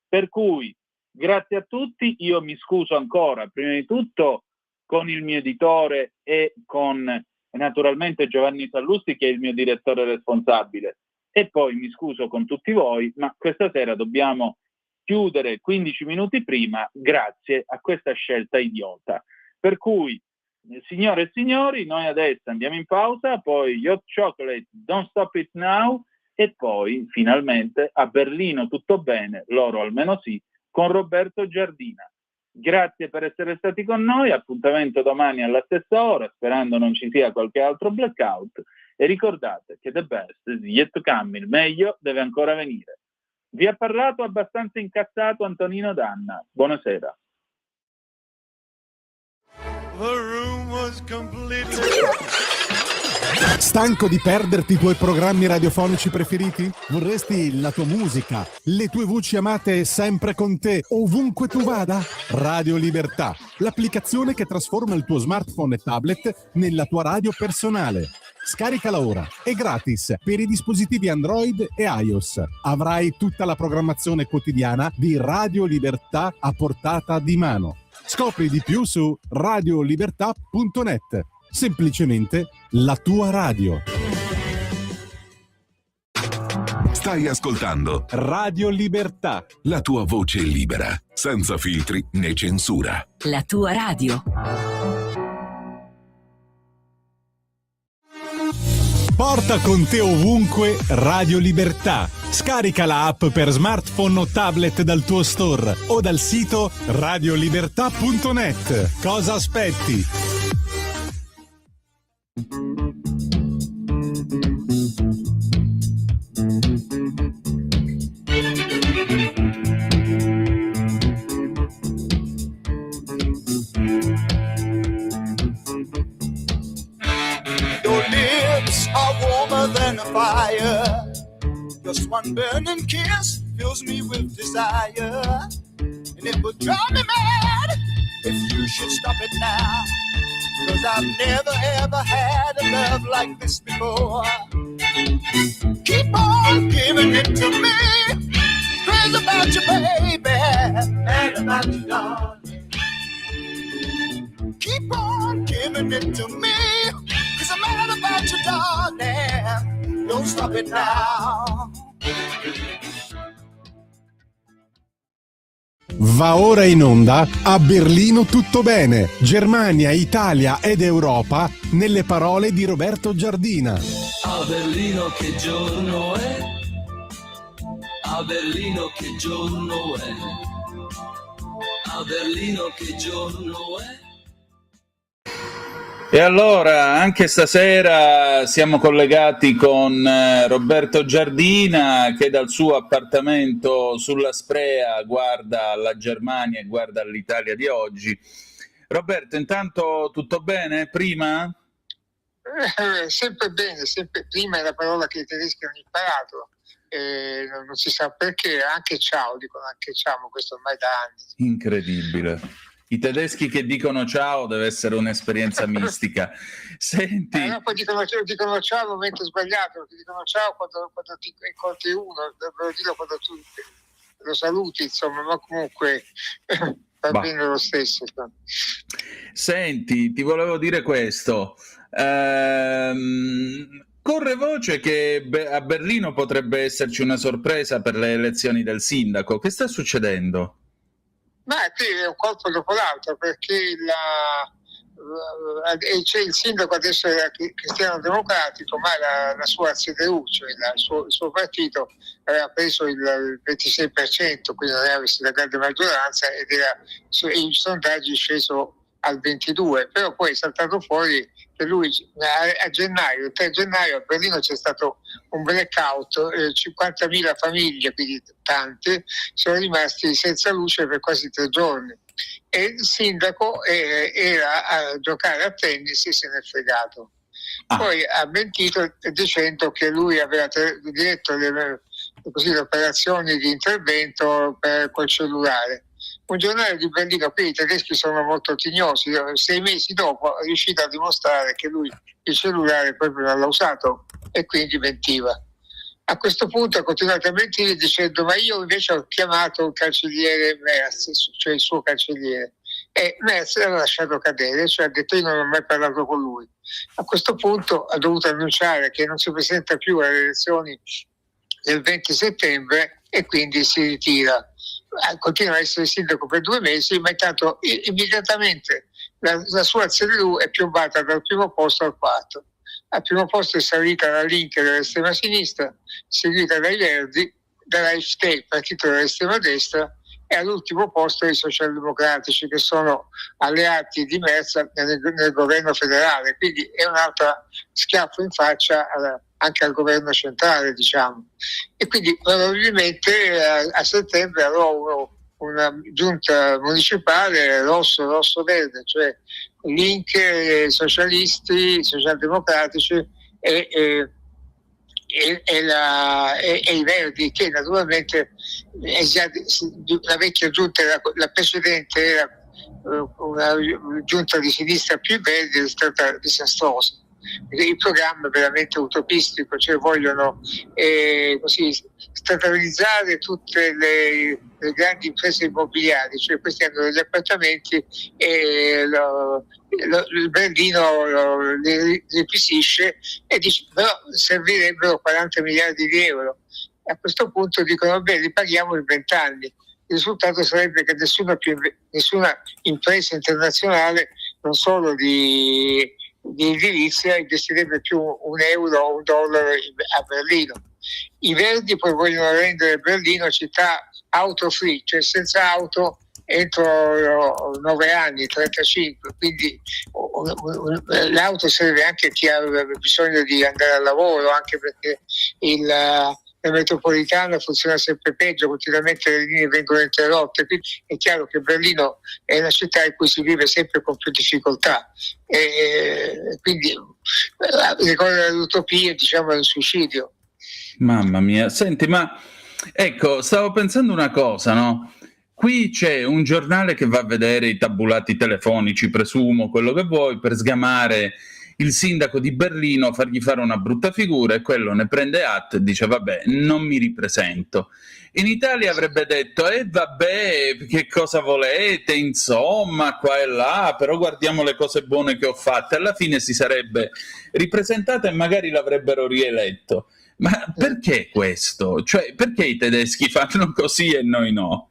Per cui, grazie a tutti, io mi scuso ancora, prima di tutto con il mio editore e con naturalmente Giovanni Sallusti, che è il mio direttore responsabile, e poi mi scuso con tutti voi, ma questa sera dobbiamo chiudere 15 minuti prima grazie a questa scelta idiota. Per cui, signore e signori, noi adesso andiamo in pausa, poi Hot Chocolate Don't Stop It Now e poi finalmente a Berlino Tutto Bene, loro almeno sì, con Roberto Giardina. Grazie per essere stati con noi, appuntamento domani alla stessa ora, sperando non ci sia qualche altro blackout, e ricordate che the best is yet to come, il meglio deve ancora venire. Vi ha parlato abbastanza incazzato Antonino Danna. Buonasera. Stanco di perderti i tuoi programmi radiofonici preferiti? Vorresti la tua musica, le tue voci amate sempre con te, ovunque tu vada? Radio Libertà, l'applicazione che trasforma il tuo smartphone e tablet nella tua radio personale. Scaricala ora, è gratis per i dispositivi Android e iOS. Avrai tutta la programmazione quotidiana di Radio Libertà a portata di mano. Scopri di più su radiolibertà.net. Semplicemente la tua radio. Stai ascoltando Radio Libertà, la tua voce libera, senza filtri né censura. La tua radio. porta con te ovunque Radio Libertà. Scarica la app per smartphone o tablet dal tuo store o dal sito radiolibertà.net. Cosa aspetti? Your lips are warmer than a fire. Just one burning kiss fills me with desire. And it would drive me mad if you should stop it now. 'Cause I've never ever had a love like this before. Keep on giving it to me. Crazy about you, baby. Mad about you, darling. Keep on giving it to me. 'Cause I'm mad about you, darling. Don't stop it now. Va ora in onda A Berlino tutto bene, Germania, Italia ed Europa nelle parole di Roberto Giardina. A Berlino che giorno è? A Berlino che giorno è? A Berlino che giorno è? E allora, anche stasera siamo collegati con Roberto Giardina, che dal suo appartamento sulla Sprea guarda alla Germania e guarda all'Italia di oggi. Roberto, intanto tutto bene? Prima? Sempre bene, sempre prima è la parola che i tedeschi hanno imparato. Non si sa perché, anche ciao, dicono anche ciao, ma questo ormai da anni. Incredibile. I tedeschi che dicono ciao deve essere un'esperienza mistica. Senti... no, poi dicono ciao al momento sbagliato, perché dicono ciao quando ti incontri uno, dovrebbero dirlo quando tu lo saluti, insomma, ma comunque va bene lo stesso. Senti, ti volevo dire questo. Corre voce che a Berlino potrebbe esserci una sorpresa per le elezioni del sindaco. Che sta succedendo? Ma qui è un colpo dopo l'altro, perché c'è il sindaco adesso è cristiano democratico, ma la sua CDU, cioè il suo partito, aveva preso il 26%, quindi non aveva la grande maggioranza, ed era in sondaggi sceso al 22%, però poi è saltato fuori che lui a gennaio, il 3 gennaio a Berlino c'è stato un blackout, 50.000 famiglie, quindi tante, sono rimasti senza luce per quasi 3 giorni. E il sindaco era a giocare a tennis e se n'è fregato. Poi ha mentito dicendo che lui aveva diretto le operazioni di intervento col cellulare. Un giornale di Berlino, qui i tedeschi sono molto tignosi, 6 mesi dopo è riuscito a dimostrare che lui il cellulare proprio non l'ha usato e quindi mentiva. A questo punto ha continuato a mentire dicendo: ma io invece ho chiamato il cancelliere Merz, cioè il suo cancelliere, e Merz l'ha lasciato cadere, cioè ha detto: io non ho mai parlato con lui. A questo punto ha dovuto annunciare che non si presenta più alle elezioni del 20 settembre e quindi si ritira. Continua a essere sindaco per 2 mesi, ma intanto immediatamente la sua CDU è piombata dal primo posto al quarto. Al primo posto è salita la Link dell'estrema sinistra, seguita dai Verdi, dall'AfD, il partito dell'estrema destra, e all'ultimo posto i socialdemocratici, che sono alleati di Merz nel governo federale. Quindi è un altro schiaffo in faccia anche al governo centrale, diciamo. E quindi probabilmente a settembre avrò una giunta municipale rosso-verde, cioè Link, socialisti, socialdemocratici e i Verdi, che naturalmente è già la vecchia giunta, la precedente era una giunta di sinistra più Verdi, è stata disastrosa. Il programma è veramente utopistico, cioè vogliono così statalizzare tutte le grandi imprese immobiliari, cioè questi hanno degli appartamenti e il Berlino li requisisce e dice: però servirebbero 40 miliardi di euro. A questo punto dicono: beh, li paghiamo in 20 anni. Il risultato sarebbe che nessuna impresa internazionale, non solo di edilizia, investirebbe più un euro o un dollaro a Berlino. I Verdi poi vogliono rendere Berlino città auto free, cioè senza auto entro 9 anni, 35, quindi l'auto serve anche a chi ha bisogno di andare al lavoro, anche perché la metropolitana funziona sempre peggio, continuamente le linee vengono interrotte, quindi è chiaro che Berlino è una città in cui si vive sempre con più difficoltà, e quindi ricorrere all'utopia, diciamo, è un suicidio. Mamma mia, senti, ma ecco, stavo pensando una cosa, no? Qui c'è un giornale che va a vedere i tabulati telefonici, presumo, quello che vuoi, per sgamare il sindaco di Berlino, fargli fare una brutta figura, e quello ne prende atto e dice: vabbè, non mi ripresento. In Italia avrebbe detto: vabbè, che cosa volete, insomma, qua e là, però guardiamo le cose buone che ho fatte. Alla fine si sarebbe ripresentato e magari l'avrebbero rieletto. Ma perché questo? Cioè, perché i tedeschi fanno così e noi no?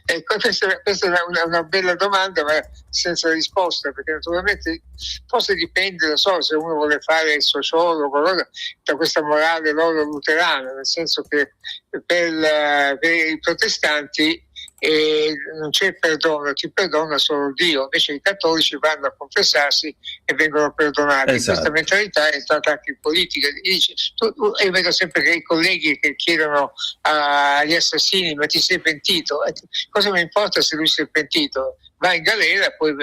Ecco, questa è una bella domanda, ma senza risposta, perché naturalmente forse dipende, non so, se uno vuole fare il sociologo da questa morale loro luterana, nel senso che per i protestanti non c'è perdono, ti perdona solo Dio, invece i cattolici vanno a confessarsi e vengono perdonati. Esatto. Questa mentalità è stata anche in politica. Io vedo sempre che i colleghi che chiedono agli assassini: ma ti sei pentito? Cosa mi importa se lui si è pentito? Va in galera, poi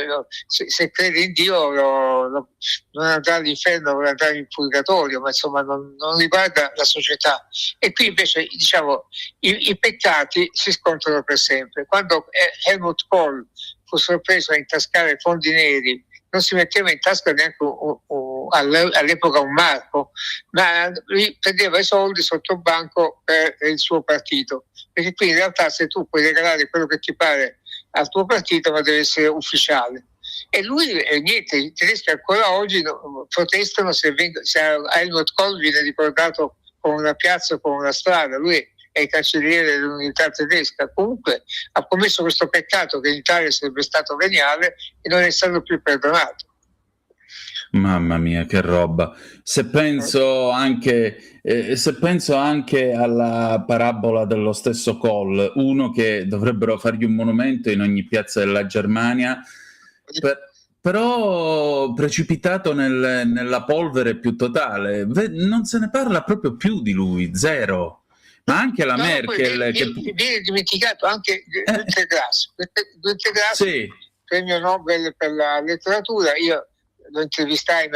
se crede in Dio non andrà all'inferno, non andrà in purgatorio, ma insomma non riguarda la società. E qui invece, diciamo, i peccati si scontrano per sempre. Quando Helmut Kohl fu sorpreso a intascare fondi neri, non si metteva in tasca neanche all'epoca un marco, ma prendeva i soldi sotto banco per il suo partito, perché qui in realtà se tu puoi regalare quello che ti pare al tuo partito, ma deve essere ufficiale. E lui, niente, i tedeschi ancora oggi protestano se Helmut Kohl viene ricordato con una piazza o con una strada. Lui è il cancelliere dell'unità tedesca. Comunque ha commesso questo peccato che in Italia sarebbe stato veniale e non è stato più perdonato. Mamma mia, che roba. Se penso anche alla parabola dello stesso Kohl, uno che dovrebbero fargli un monumento in ogni piazza della Germania, però precipitato nella polvere più totale. Non se ne parla proprio più di lui, zero. Ma anche la Merkel... Viene dimenticato anche Günter Grass. Günter Grass, sì. Premio Nobel per la letteratura, io lo intervistai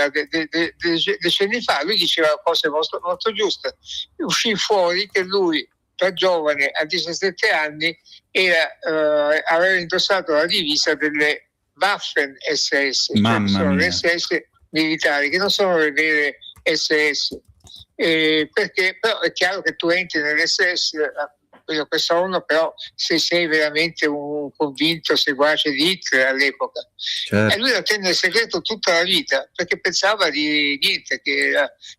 decenni fa, lui diceva cose molto, molto giuste. Uscì fuori che lui, da giovane, a 17 anni, aveva indossato la divisa delle Waffen SS, cioè sono le SS militari, che non sono le vere SS. Perché però è chiaro che tu entri nell'SS, questa uno, però se sei veramente un convinto seguace di Hitler all'epoca. Certo. E lui la tenne in segreto tutta la vita, perché pensava di niente,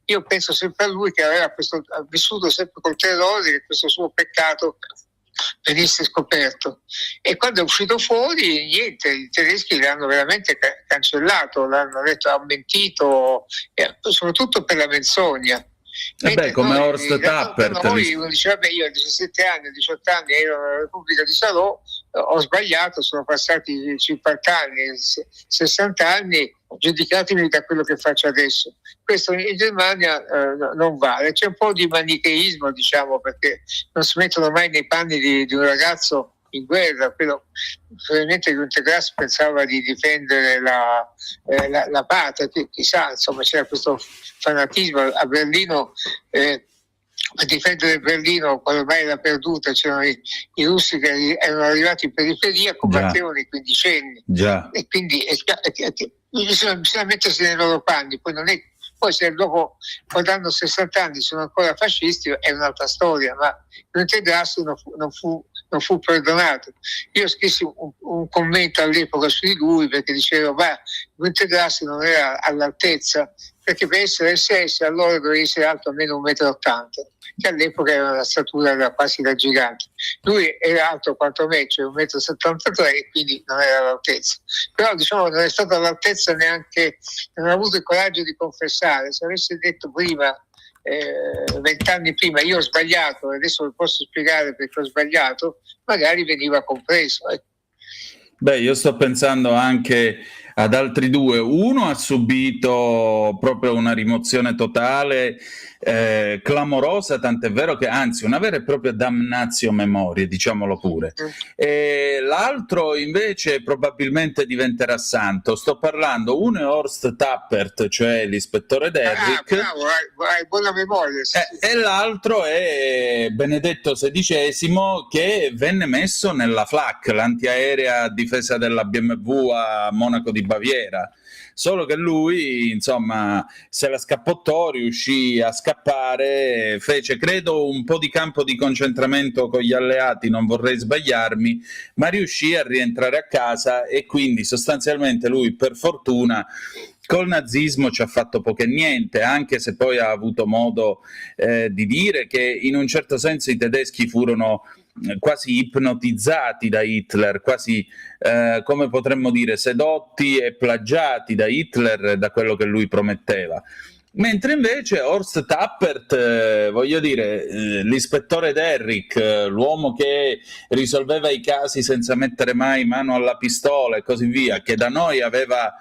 io penso sempre a lui che aveva vissuto sempre col terrore che questo suo peccato venisse scoperto, e quando è uscito fuori niente, i tedeschi l'hanno veramente cancellato, l'hanno detto, ha mentito, soprattutto per la menzogna. Come Horst Tappert. Uno dice, vabbè, io a 17 anni, a 18 anni ero nella Repubblica di Salò, ho sbagliato, sono passati 50 anni, 60 anni, giudicatemi da quello che faccio adesso. Questo in Germania non vale, c'è un po' di manicheismo, diciamo, perché non si mettono mai nei panni di un ragazzo in guerra. Però probabilmente Günter Grass pensava di difendere la patria, chissà, insomma c'era questo fanatismo a Berlino, a difendere Berlino quando ormai era perduta, c'erano i russi che erano arrivati in periferia, combattevano i quindicenni, e quindi bisogna mettersi nei loro panni. Poi se dopo, quando hanno 60 anni, sono ancora fascisti, è un'altra storia, ma Günter Grass non fu perdonato. Io scrissi un commento all'epoca su di lui, perché dicevo, Günter Grass non era all'altezza, perché per essere SS allora doveva essere alto almeno 1,80 m, che all'epoca era una statura quasi da gigante. Lui era alto quanto me, cioè 1,73 m, e quindi non era all'altezza. Però diciamo non è stato all'altezza neanche, non ha avuto il coraggio di confessare. Se avesse detto prima, 20 anni prima, io ho sbagliato e adesso vi posso spiegare perché ho sbagliato, magari veniva compreso. Io sto pensando anche ad altri due. Uno ha subito proprio una rimozione totale, clamorosa, tant'è vero che, anzi, una vera e propria damnatio memoriae, diciamolo pure. E l'altro invece probabilmente diventerà santo. Sto parlando, uno è Horst Tappert, cioè l'ispettore Derrick, bravo, hai buona memoria. Sì. E l'altro è Benedetto XVI, che venne messo nella Flak, l'antiaerea a difesa della BMW a Monaco di Baviera. Solo che lui, insomma, se la scappottò, riuscì a scappare, fece, credo, un po' di campo di concentramento con gli alleati, non vorrei sbagliarmi, ma riuscì a rientrare a casa, e quindi sostanzialmente lui, per fortuna, col nazismo ci ha fatto poco e niente, anche se poi ha avuto modo di dire che in un certo senso i tedeschi furono quasi ipnotizzati da Hitler, quasi come potremmo dire sedotti e plagiati da Hitler, da quello che lui prometteva. Mentre invece Horst Tappert, voglio dire, l'ispettore Derrick, l'uomo che risolveva i casi senza mettere mai mano alla pistola e così via, che da noi aveva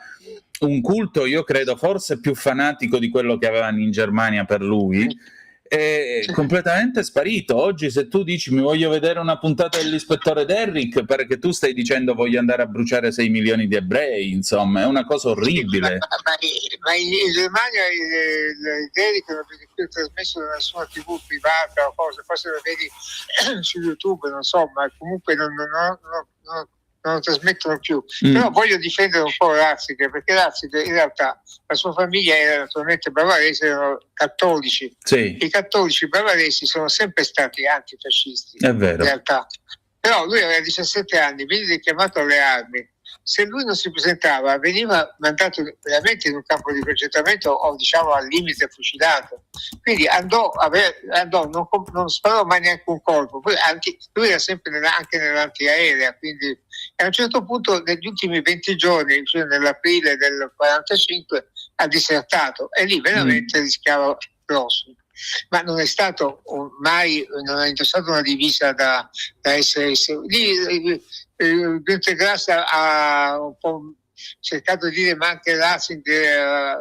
un culto, io credo, forse più fanatico di quello che avevano in Germania per lui, è completamente sparito. Oggi se tu dici mi voglio vedere una puntata dell'ispettore Derrick, perché tu stai dicendo voglio andare a bruciare 6 milioni di ebrei, insomma è una cosa orribile. Ma in Germania il Derrick non viene più trasmesso da nessuna TV privata o cose, forse lo vedi su YouTube, non so, ma comunque non lo trasmettono più. Però voglio difendere un po' Ratzinger, perché Ratzinger in realtà la sua famiglia era naturalmente bavarese, erano cattolici. Sì. I cattolici bavaresi sono sempre stati antifascisti, è vero. in realtà. Però lui aveva 17 anni, viene richiamato alle armi. Se lui non si presentava, veniva mandato veramente in un campo di concentramento o diciamo al limite fucilato. Quindi andò, non sparò mai neanche un colpo. Poi lui era sempre anche nell'antiaerea, quindi a un certo punto negli ultimi 20 giorni, cioè nell'aprile del 45, ha disertato e lì veramente rischiava grosso. Ma non è stato non ha indossato una divisa da SS. Lì Günter Grass ha un po' cercato di dire, ma anche Ratzinger,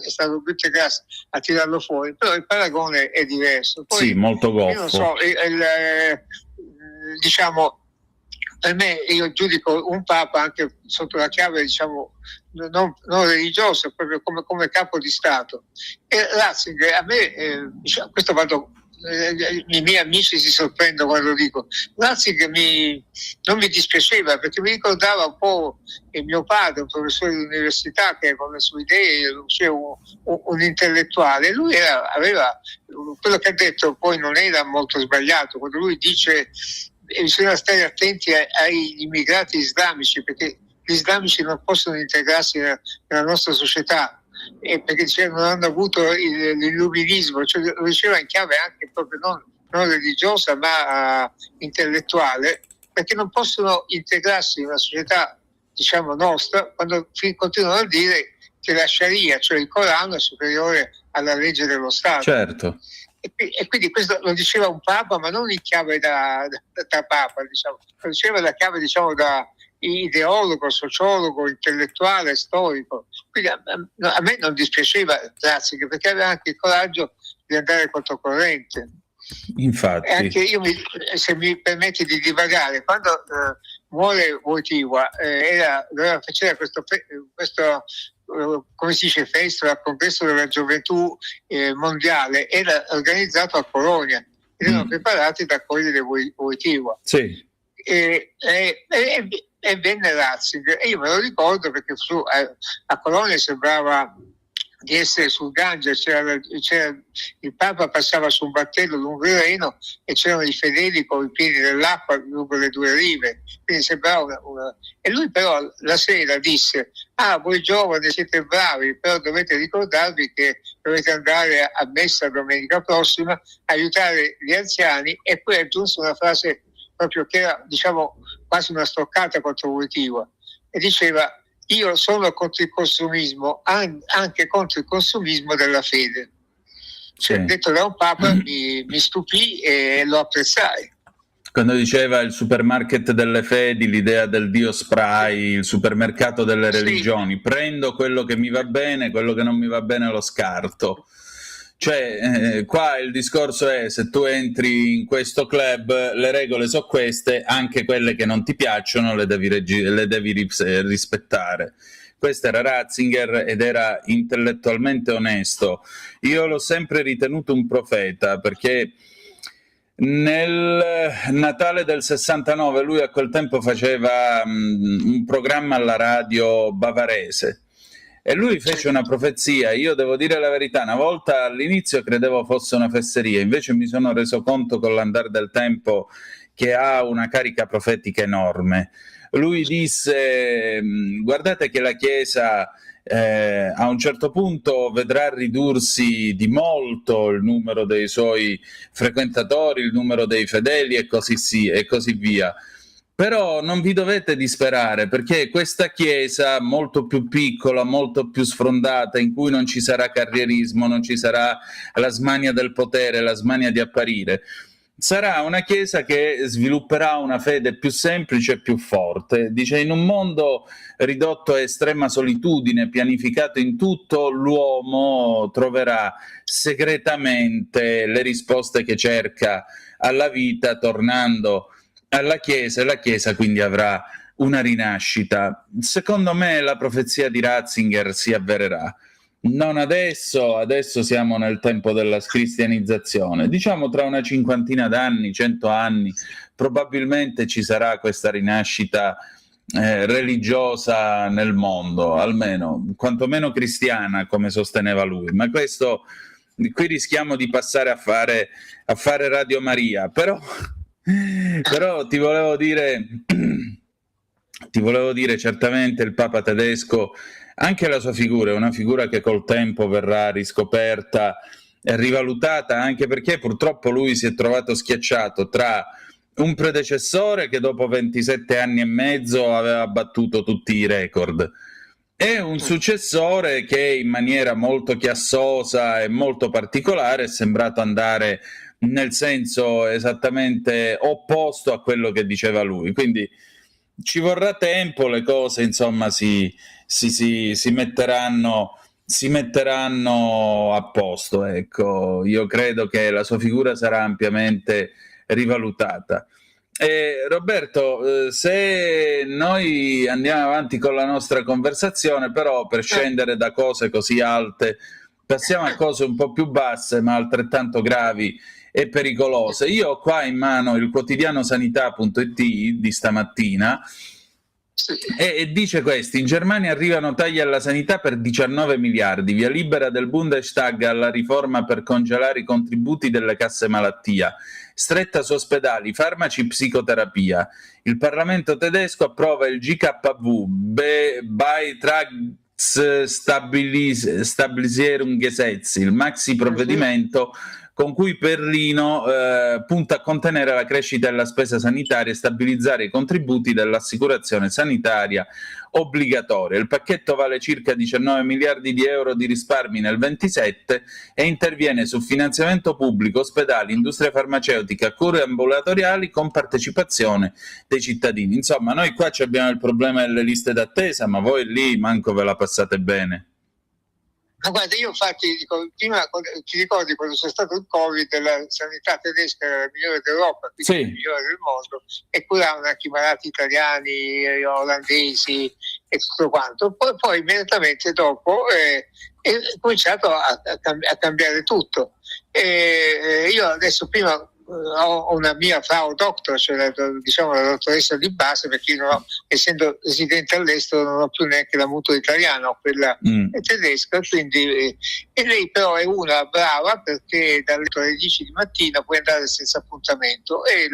è stato Günter Grass a tirarlo fuori, però il paragone è diverso. Poi, sì, molto goffo. Io non so, diciamo, per me io giudico un papa anche sotto la chiave, diciamo, non religiosa, proprio come capo di Stato. E Ratzinger, a me, diciamo, questo i miei amici si sorprendono quando lo dico, Ratzinger non mi dispiaceva, perché mi ricordava un po' il mio padre, un professore di università che con le sue idee, cioè un intellettuale. Lui aveva quello che ha detto, poi non era molto sbagliato, quando lui dice bisogna stare attenti agli immigrati islamici, perché gli islamici non possono integrarsi nella nostra società, perché non hanno avuto l'illuminismo, cioè lo diceva in chiave anche proprio non religiosa ma intellettuale, perché non possono integrarsi in una società, diciamo, nostra, quando continuano a dire che la Sharia, cioè il Corano, è superiore alla legge dello Stato. Certo. E quindi questo lo diceva un papa, ma non in chiave da papa, diciamo. Lo diceva da chiave, diciamo, da ideologo, sociologo, intellettuale, storico. Quindi a me non dispiaceva Ratzinger, perché aveva anche il coraggio di andare controcorrente. Infatti. E anche io, se mi permetti di divagare, quando muore Wojtyła, faceva questo come si dice, festival al congresso della gioventù mondiale, era organizzato a Colonia ed erano preparati da accogliere Wojtyła. Sì. E venne Ratzinger, e io me lo ricordo perché a Colonia sembrava di essere sul Gange, il Papa passava su un battello lungo il Reno e c'erano i fedeli con i piedi nell'acqua lungo le due rive, quindi sembrava E lui però la sera disse: voi giovani siete bravi, però dovete ricordarvi che dovete andare a messa domenica prossima, aiutare gli anziani. E poi aggiunse una frase proprio che era, diciamo, quasi una stoccata contro Wojtyła, e diceva: io sono contro il consumismo, anche contro il consumismo della fede. Cioè, sì. Detto da un papa mi stupì e lo apprezzai. Quando diceva il supermarket delle fedi, l'idea del Dio spray, il supermercato delle religioni, sì. Prendo quello che mi va bene, quello che non mi va bene lo scarto. Cioè, qua il discorso è: se tu entri in questo club, le regole sono queste, anche quelle che non ti piacciono le devi rispettare. Questo era Ratzinger ed era intellettualmente onesto. Io l'ho sempre ritenuto un profeta, perché nel Natale del 69 lui a quel tempo faceva un programma alla radio bavarese. E lui fece una profezia. Io devo dire la verità, una volta all'inizio credevo fosse una fesseria, invece mi sono reso conto con l'andare del tempo che ha una carica profetica enorme. Lui disse: guardate che la Chiesa a un certo punto vedrà ridursi di molto il numero dei suoi frequentatori, il numero dei fedeli e così via. Però non vi dovete disperare, perché questa Chiesa molto più piccola, molto più sfrondata, in cui non ci sarà carrierismo, non ci sarà la smania del potere, la smania di apparire, sarà una Chiesa che svilupperà una fede più semplice e più forte. Dice: in un mondo ridotto a estrema solitudine, pianificato in tutto, l'uomo troverà segretamente le risposte che cerca alla vita, tornando alla Chiesa, e la Chiesa quindi avrà una rinascita. Secondo me la profezia di Ratzinger si avvererà. Non adesso siamo nel tempo della cristianizzazione, diciamo tra una cinquantina d'anni, 100 anni, probabilmente ci sarà questa rinascita religiosa nel mondo, almeno, quantomeno cristiana, come sosteneva lui. Ma questo, qui rischiamo di passare a fare Radio Maria, però Però ti volevo dire, certamente il Papa tedesco, anche la sua figura è una figura che col tempo verrà riscoperta e rivalutata, anche perché purtroppo lui si è trovato schiacciato tra un predecessore che dopo 27 anni e mezzo aveva battuto tutti i record e un successore che in maniera molto chiassosa e molto particolare è sembrato andare nel senso esattamente opposto a quello che diceva lui. Quindi ci vorrà tempo, le cose insomma si metteranno a posto, ecco. Io credo che la sua figura sarà ampiamente rivalutata. Roberto, se noi andiamo avanti con la nostra conversazione, però per scendere da cose così alte passiamo a cose un po' più basse ma altrettanto gravi e pericolose. Io ho qua in mano il quotidiano sanità.it di stamattina e dice questo: in Germania arrivano tagli alla sanità per 19 miliardi, via libera del Bundestag alla riforma per congelare i contributi delle casse malattia, stretta su ospedali, farmaci, psicoterapia. Il Parlamento tedesco approva il GKV, Beitragsstabilisierungsgesetz, il maxi provvedimento con cui Berlino punta a contenere la crescita della spesa sanitaria e stabilizzare i contributi dell'assicurazione sanitaria obbligatoria. Il pacchetto vale circa 19 miliardi di euro di risparmi nel 27 e interviene su finanziamento pubblico, ospedali, industria farmaceutica, cure ambulatoriali con partecipazione dei cittadini. Insomma, noi qua abbiamo il problema delle liste d'attesa, ma voi lì manco ve la passate bene. Ma guarda, io infatti prima ti ricordi quando c'è stato il Covid, la sanità tedesca era la migliore d'Europa, quindi la migliore del mondo, e curavano anche i malati italiani, olandesi e tutto quanto. Poi immediatamente dopo è cominciato a cambiare tutto. Io adesso prima ho una mia Frau Doctor, cioè la dottoressa di base, perché io essendo residente all'estero non ho più neanche la mutua italiana, ho quella tedesca, quindi e lei però è una brava perché dalle 10 di mattina puoi andare senza appuntamento e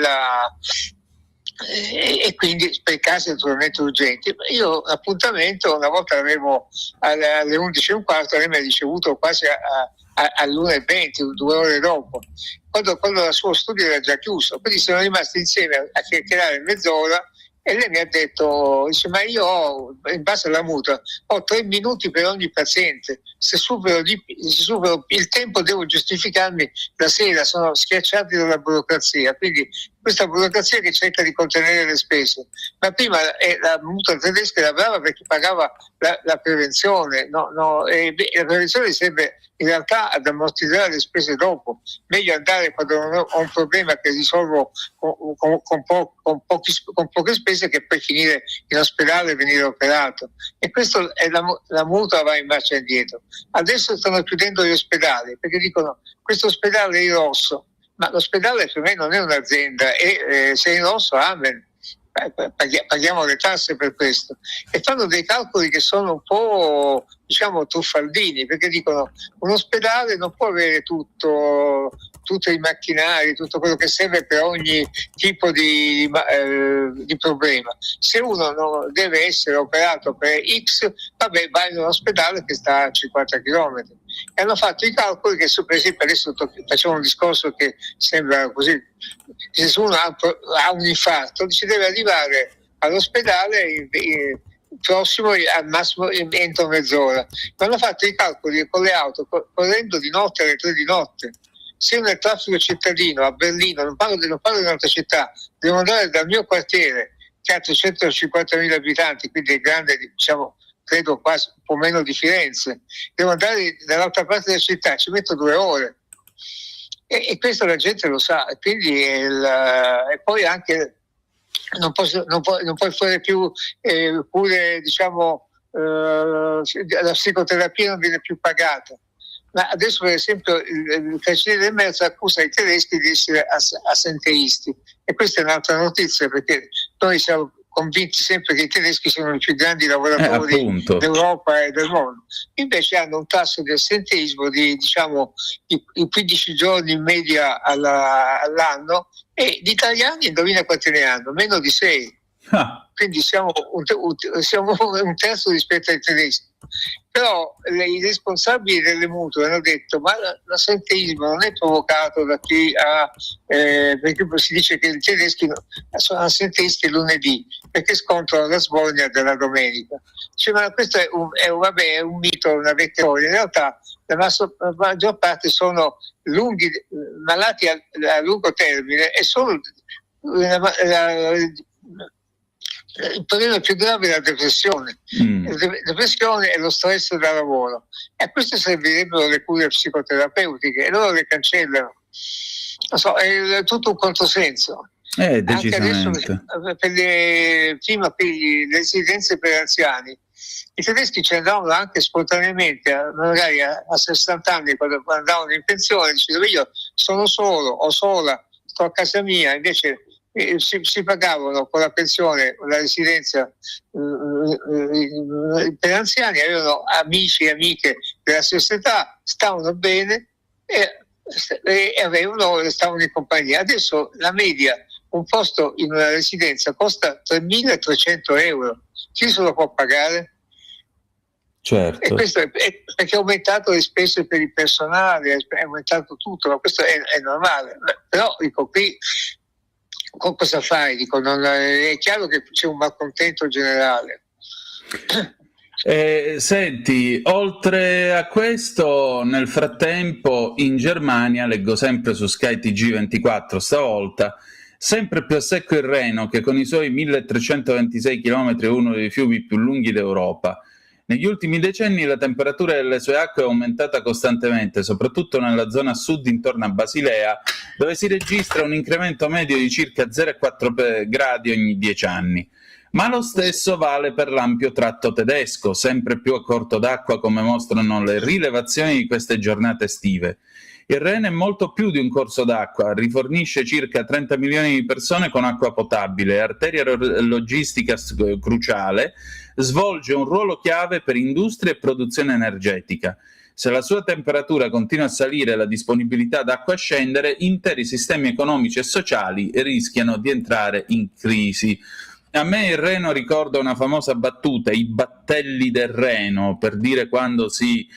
quindi per casi naturalmente urgenti. Io appuntamento una volta l'avevo alle 11:15, lei mi ha ricevuto quasi all'1:20, 2 ore dopo, quando il suo studio era già chiuso, quindi siamo rimasti insieme a chiacchierare mezz'ora e lei mi ha detto, dice, ma io ho, in base alla mutua, ho 3 minuti per ogni paziente, se supero il tempo devo giustificarmi la sera, sono schiacciati dalla burocrazia, quindi questa burocrazia che cerca di contenere le spese. Ma prima la mutua tedesca era brava perché pagava la prevenzione, e la prevenzione serve in realtà ad ammortizzare le spese dopo. Meglio andare quando non ho un problema che risolvo con poche spese che poi finire in ospedale e venire operato. E questo è la mutua va in marcia indietro. Adesso stanno chiudendo gli ospedali perché dicono questo ospedale è in rosso, ma l'ospedale per me non è un'azienda e se è in rosso amen. Paghiamo le tasse per questo, e fanno dei calcoli che sono un po' truffaldini, perché dicono un ospedale non può avere tutti i macchinari, tutto quello che serve per ogni tipo di problema. Se uno deve essere operato per X, vabbè, vai in un ospedale che sta a 50 km. E hanno fatto i calcoli che, per esempio, adesso facciamo un discorso che sembra così, se uno ha un infarto si deve arrivare all'ospedale prossimo al massimo entro mezz'ora. Ma hanno fatto i calcoli con le auto correndo di notte alle 3 di notte. Se uno è traffico cittadino a Berlino, non parlo di un'altra città, devo andare dal mio quartiere che ha 350.000 abitanti, quindi è grande, credo quasi un po' meno di Firenze, devo andare dall'altra parte della città, ci metto 2 ore e questo la gente lo sa, e quindi e poi anche non puoi fare più pure la psicoterapia non viene più pagata. Ma adesso per esempio il cancelliere del Merz accusa i tedeschi di essere assenteisti, e questa è un'altra notizia, perché noi siamo convinti sempre che i tedeschi sono i più grandi lavoratori d'Europa e del mondo. Invece hanno un tasso di assenteismo di i 15 giorni in media all'anno, e gli italiani, indovina quanti ne hanno? Meno di 6. Quindi siamo un terzo rispetto ai tedeschi. Però i responsabili delle mutue hanno detto: ma l'assenteismo non è provocato da chi perché si dice che i tedeschi sono assenteisti lunedì perché scontrano la smornia della domenica. Ma questo è un mito, una vecchia storia. In realtà la maggior parte sono malati a lungo termine, e solo il problema più grave è la depressione. La depressione è lo stress da lavoro, e a questo servirebbero le cure psicoterapeutiche, e loro le cancellano. È tutto un controsenso. Anche adesso, per le residenze per anziani, i tedeschi ci andavano anche spontaneamente, magari a 60 anni, quando andavano in pensione, dicevano: io sono solo o sola, sto a casa mia. Invece si pagavano con la pensione la residenza per anziani, avevano amici e amiche della stessa età, stavano bene e stavano in compagnia. Adesso la media, un posto in una residenza costa 3.300 euro. Chi se lo può pagare? Certo. E questo è perché è aumentato le spese per il personale, è aumentato tutto, ma questo è normale. Però dico, qui cosa fai? Dico, è chiaro che c'è un malcontento generale. Senti, oltre a questo, nel frattempo in Germania, leggo sempre su Sky TG24 stavolta, sempre più a secco il Reno, che con i suoi 1326 km è uno dei fiumi più lunghi d'Europa. Negli ultimi decenni la temperatura delle sue acque è aumentata costantemente, soprattutto nella zona sud intorno a Basilea, dove si registra un incremento medio di circa 0,4 gradi ogni 10 anni. Ma lo stesso vale per l'ampio tratto tedesco, sempre più a corto d'acqua, come mostrano le rilevazioni di queste giornate estive. Il Reno è molto più di un corso d'acqua, rifornisce circa 30 milioni di persone con acqua potabile, arteria logistica cruciale, svolge un ruolo chiave per industria e produzione energetica. Se la sua temperatura continua a salire e la disponibilità d'acqua a scendere, interi sistemi economici e sociali rischiano di entrare in crisi. A me il Reno ricorda una famosa battuta, i battelli del Reno, per dire quando si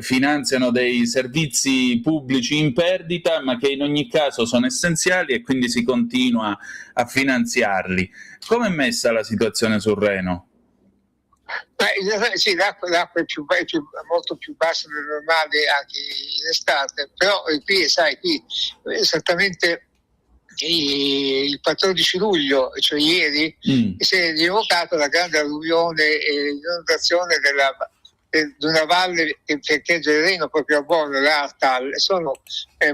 finanziano dei servizi pubblici in perdita, ma che in ogni caso sono essenziali e quindi si continua a finanziarli. Come è messa la situazione sul Reno? Sì, l'acqua è molto più bassa del normale anche in estate, però qui esattamente il 14 luglio, cioè ieri, si è rievocato la grande alluvione e inondazione di una valle che fiancheggia il Reno, proprio a Bonn, l'Ahrtal. Sono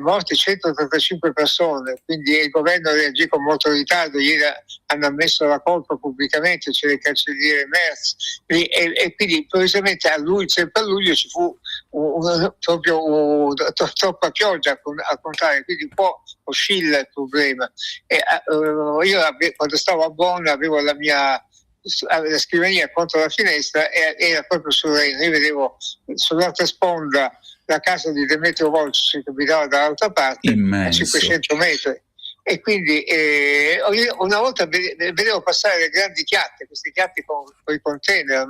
morte 185 persone, quindi il governo reagì con molto ritardo. Ieri hanno ammesso la colpa pubblicamente, c'era il cancelliere Merz, e quindi improvvisamente sempre a luglio ci fu troppa pioggia al contrario, quindi un po' oscilla il problema. Io quando stavo a Bonn avevo la scrivania contro la finestra, era proprio sul Reno. Io vedevo sull'altra sponda la casa di Demetrio Volcic che abitava dall'altra parte, a 500 metri, e quindi una volta vedevo passare le grandi chiatte, queste chiatte con i container,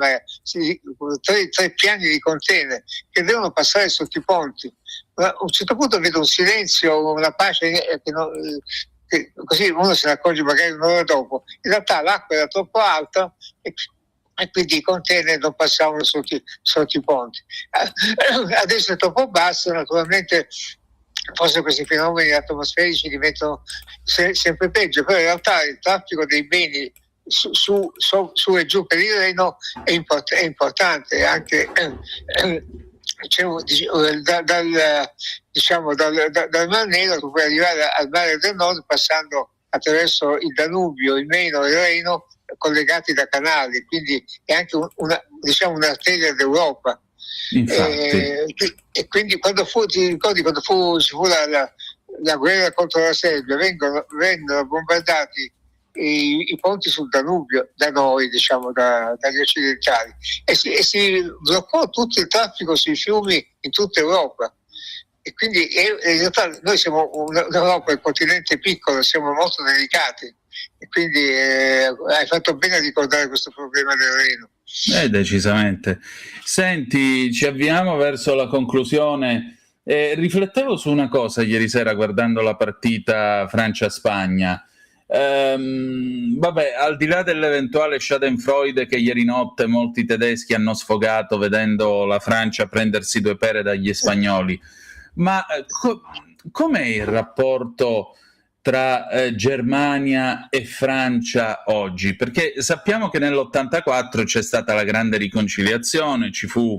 tre piani di container che devono passare sotto i ponti. A un certo punto vedo un silenzio, una pace che così uno se ne accorge magari un'ora dopo. In realtà l'acqua era troppo alta e quindi i container non passavano sotto i ponti. Adesso è troppo basso, naturalmente forse questi fenomeni atmosferici diventano sempre peggio, però in realtà il traffico dei beni su e giù per il Reno è importante. Anche dal Mar Nero tu puoi arrivare al mare del Nord passando attraverso il Danubio, il Meno e il Reno, collegati da canali, quindi è anche un'arteria d'Europa. E quindi quando ci fu la guerra contro la Serbia, vennero bombardati i ponti sul Danubio da noi, diciamo dagli occidentali, e si bloccò tutto il traffico sui fiumi in tutta Europa. E quindi in realtà noi siamo un'Europa, un continente piccolo, siamo molto delicati, e quindi hai fatto bene a ricordare questo problema del Reno. Decisamente. Senti, ci avviamo verso la conclusione. Riflettevo su una cosa ieri sera guardando la partita Francia-Spagna. Vabbè, al di là dell'eventuale Schadenfreude che ieri notte molti tedeschi hanno sfogato vedendo la Francia prendersi 2 pere dagli spagnoli, ma com'è il rapporto tra Germania e Francia oggi? Perché sappiamo che nell'84 c'è stata la grande riconciliazione, ci fu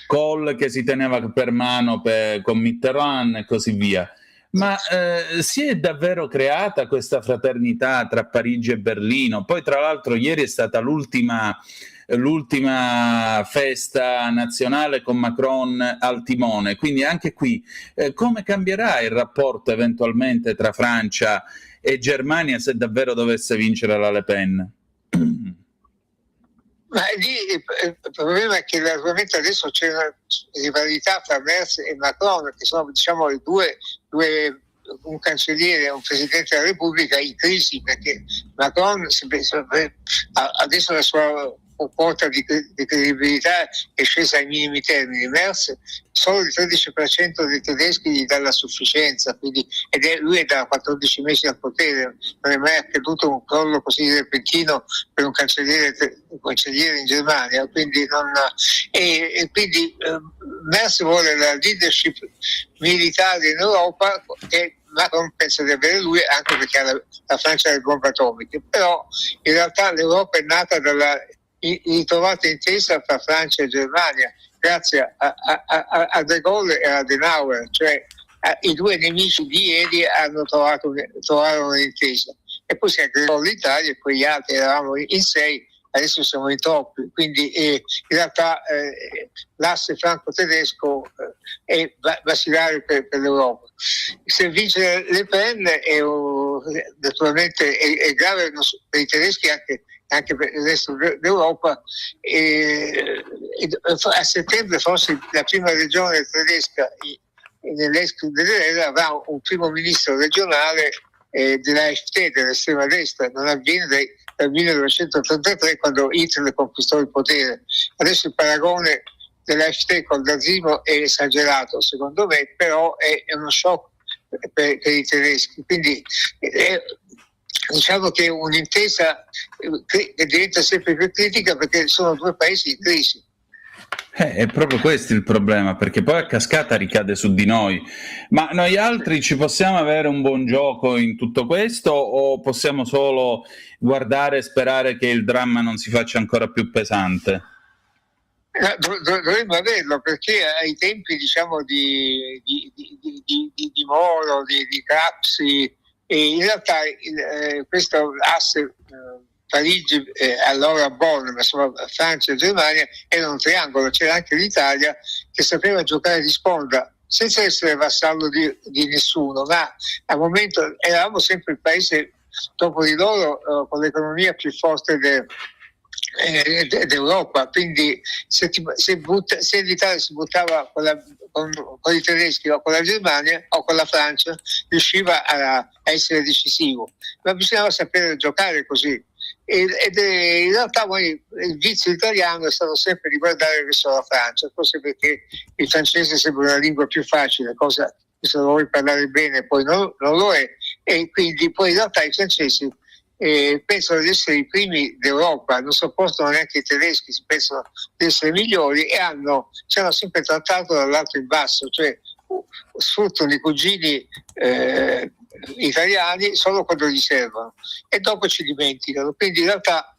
Kohl che si teneva per mano con Mitterrand e così via, ma si è davvero creata questa fraternità tra Parigi e Berlino? Poi tra l'altro ieri è stata l'ultima festa nazionale con Macron al timone, quindi anche qui come cambierà il rapporto eventualmente tra Francia e Germania se davvero dovesse vincere la Le Pen? Ma lì il problema è che naturalmente adesso c'è una rivalità tra Merz e Macron, che sono, diciamo, le due, un cancelliere e un presidente della Repubblica in crisi, perché Macron adesso la sua quota di credibilità è scesa ai minimi termini. Merz solo il 13% dei tedeschi gli dà la sufficienza, quindi, lui è da 14 mesi al potere, non è mai accaduto un crollo così repentino per un cancelliere in Germania, quindi quindi Merz vuole la leadership militare in Europa, che Macron pensa di avere lui, anche perché ha la Francia le bombe atomiche, però in realtà l'Europa è nata dalla ritrovata intesa tra Francia e Germania grazie a De Gaulle e a Adenauer, cioè i due nemici di ieri trovarono un'intesa, e poi si aggregò l'Italia e poi gli altri, eravamo in 6, adesso siamo in troppi, quindi in realtà l'asse franco-tedesco è basilare per l'Europa. Se vince Le Pen naturalmente è grave per i tedeschi, anche per il resto d'Europa. A settembre forse la prima regione tedesca nell'Est dell'era avrà un primo ministro regionale dell'AfD, dell'estrema destra. Non avviene dal 1933, quando Hitler conquistò il potere. Adesso il paragone dell'AfD col nazismo è esagerato, secondo me, però è uno shock per i tedeschi. Quindi diciamo che un'intesa che diventa sempre più critica, perché sono due paesi in crisi. È proprio questo il problema, perché poi a cascata ricade su di noi. Ma noi altri ci possiamo avere un buon gioco in tutto questo, o possiamo solo guardare e sperare che il dramma non si faccia ancora più pesante? Dovremmo averlo, perché ai tempi, diciamo, di Moro, di Craxi, e in realtà questo asse Parigi, allora Bonn, ma insomma Francia e Germania, era un triangolo. C'era anche l'Italia che sapeva giocare di sponda senza essere vassallo di nessuno, ma al momento eravamo sempre il paese dopo di loro con l'economia più forte d'Europa, quindi se l'Italia si buttava con i tedeschi o con la Germania o con la Francia, riusciva a essere decisivo, ma bisognava sapere giocare così. Ed in realtà il vizio italiano è stato sempre di guardare verso la Francia, forse perché il francese sembra una lingua più facile, cosa che se lo vuoi parlare bene poi non lo è, e quindi poi in realtà i francesi pensano di essere i primi d'Europa, non sopportano neanche i tedeschi, si pensano di essere migliori, e ci hanno sempre trattato dall'alto in basso, cioè sfruttano i cugini italiani solo quando gli servono e dopo ci dimenticano. Quindi in realtà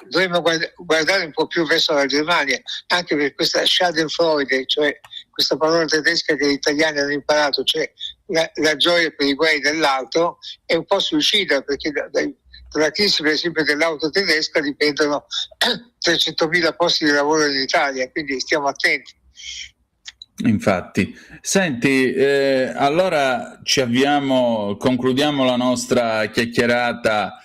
dovremmo guardare un po' più verso la Germania, anche per questa Schadenfreude, cioè questa parola tedesca che gli italiani hanno imparato, cioè la gioia per i guai dell'altro, è un po' suicida, perché dalla crisi per esempio dell'auto tedesca dipendono 300.000 posti di lavoro in Italia, quindi stiamo attenti. Infatti, senti, allora concludiamo la nostra chiacchierata.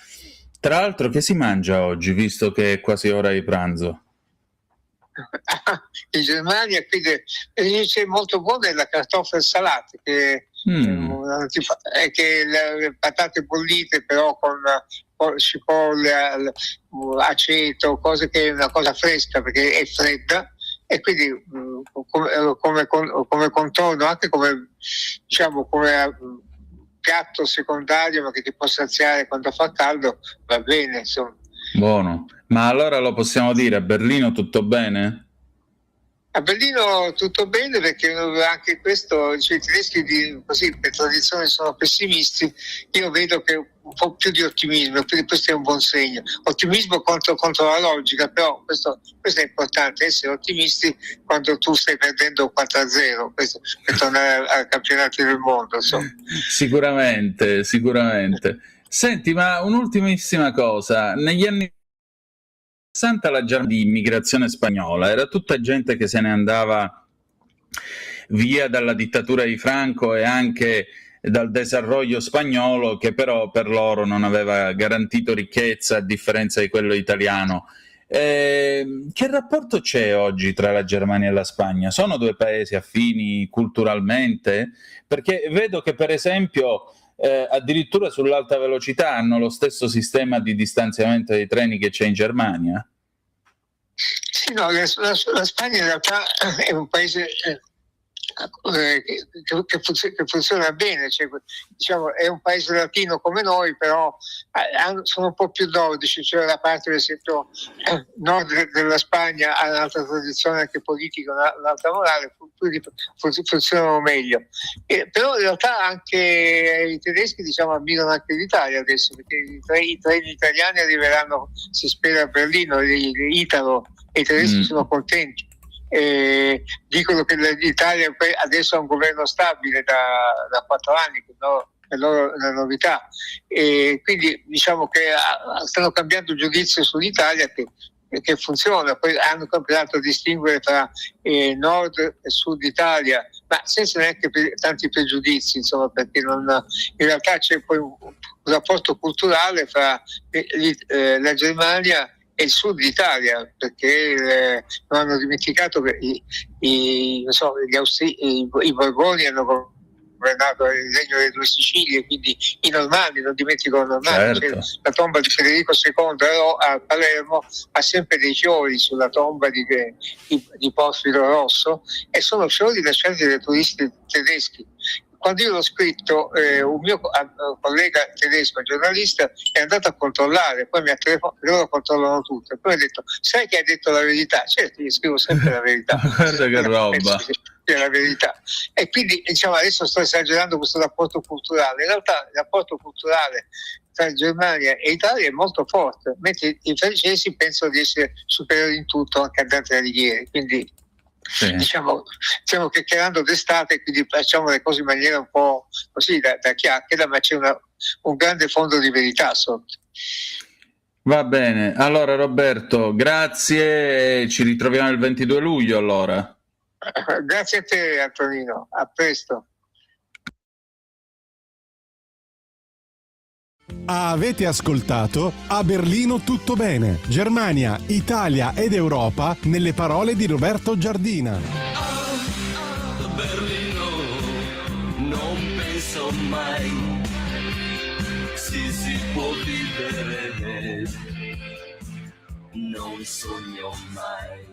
Tra l'altro, che si mangia oggi, visto che è quasi ora di pranzo? In Germania qui c'è molto buona la cartoffeln salate, che che le patate bollite però con cipolla, aceto, cose che è una cosa fresca perché è fredda, e quindi come contorno, anche come piatto secondario, ma che ti può saziare quando fa caldo, va bene, insomma. Buono. Ma allora lo possiamo dire, a Berlino tutto bene? A Berlino tutto bene, perché anche questo, cioè, i tedeschi così per tradizione sono pessimisti. Io vedo che un po' più di ottimismo, quindi questo è un buon segno. Ottimismo contro la logica, però questo è importante, essere ottimisti quando tu stai perdendo 4-0, questo, per tornare ai campionati del mondo, insomma. Sicuramente. Senti, ma un'ultimissima cosa, negli anni 60 la Germania di immigrazione spagnola era tutta gente che se ne andava via dalla dittatura di Franco e anche dal desarrollo spagnolo, che però per loro non aveva garantito ricchezza a differenza di quello italiano. Che rapporto c'è oggi tra la Germania e la Spagna? Sono due paesi affini culturalmente? Perché vedo che per esempio addirittura sull'alta velocità hanno lo stesso sistema di distanziamento dei treni che c'è in Germania. Sì, no, la Spagna in realtà è un paese che funziona bene, cioè, diciamo, è un paese latino come noi, però sono un po' più nordici, cioè la parte per esempio nord della Spagna ha un'altra tradizione anche politica, un'altra morale, funzionano meglio. Però in realtà anche i tedeschi, diciamo, ammirano anche l'Italia adesso, perché i treni italiani arriveranno, si spera, a Berlino, l'Italo, e i tedeschi sono contenti. Dicono che l'Italia adesso ha un governo stabile da 4 anni, che è una novità, e quindi diciamo che stanno cambiando giudizio sull'Italia che funziona. Poi hanno cambiato a distinguere tra nord e sud Italia, ma senza neanche tanti pregiudizi, insomma, perché in realtà c'è poi un rapporto culturale fra la Germania e il sud d'Italia, perché non hanno dimenticato che i Borboni hanno governato il regno delle 2 Sicilie, quindi i Normanni, non dimentico i Normanni. Certo. La tomba di Federico II a Palermo ha sempre dei fiori sulla tomba di Porfido Rosso, e sono fiori lasciati dai turisti tedeschi. Quando io l'ho scritto, un mio collega tedesco, giornalista, è andato a controllare, poi mi ha telefonato, loro controllano tutto, e poi ha detto: sai che hai detto la verità? Certo, io scrivo sempre la verità. Guarda che roba! È la verità. E quindi, diciamo, adesso sto esagerando questo rapporto culturale. In realtà il rapporto culturale tra Germania e Italia è molto forte, mentre i francesi pensano di essere superiori in tutto, anche ad altre righiere, quindi sì. Diciamo, stiamo chiacchierando d'estate, quindi facciamo le cose in maniera un po' così da chiacchiera, ma c'è un grande fondo di verità sotto. Va bene, allora Roberto, grazie, ci ritroviamo il 22 luglio allora. Grazie a te, Antonino, a presto. Avete ascoltato A Berlino tutto bene, Germania, Italia ed Europa nelle parole di Roberto Giardina. A Berlino non penso mai si può vivere, non sogno mai.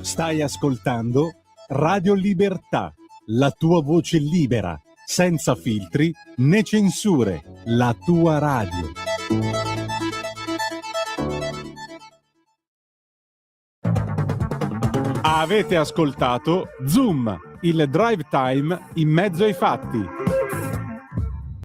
Stai ascoltando Radio Libertà, la tua voce libera, senza filtri né censure, la tua radio. Avete ascoltato Zoom, il drive time in mezzo ai fatti.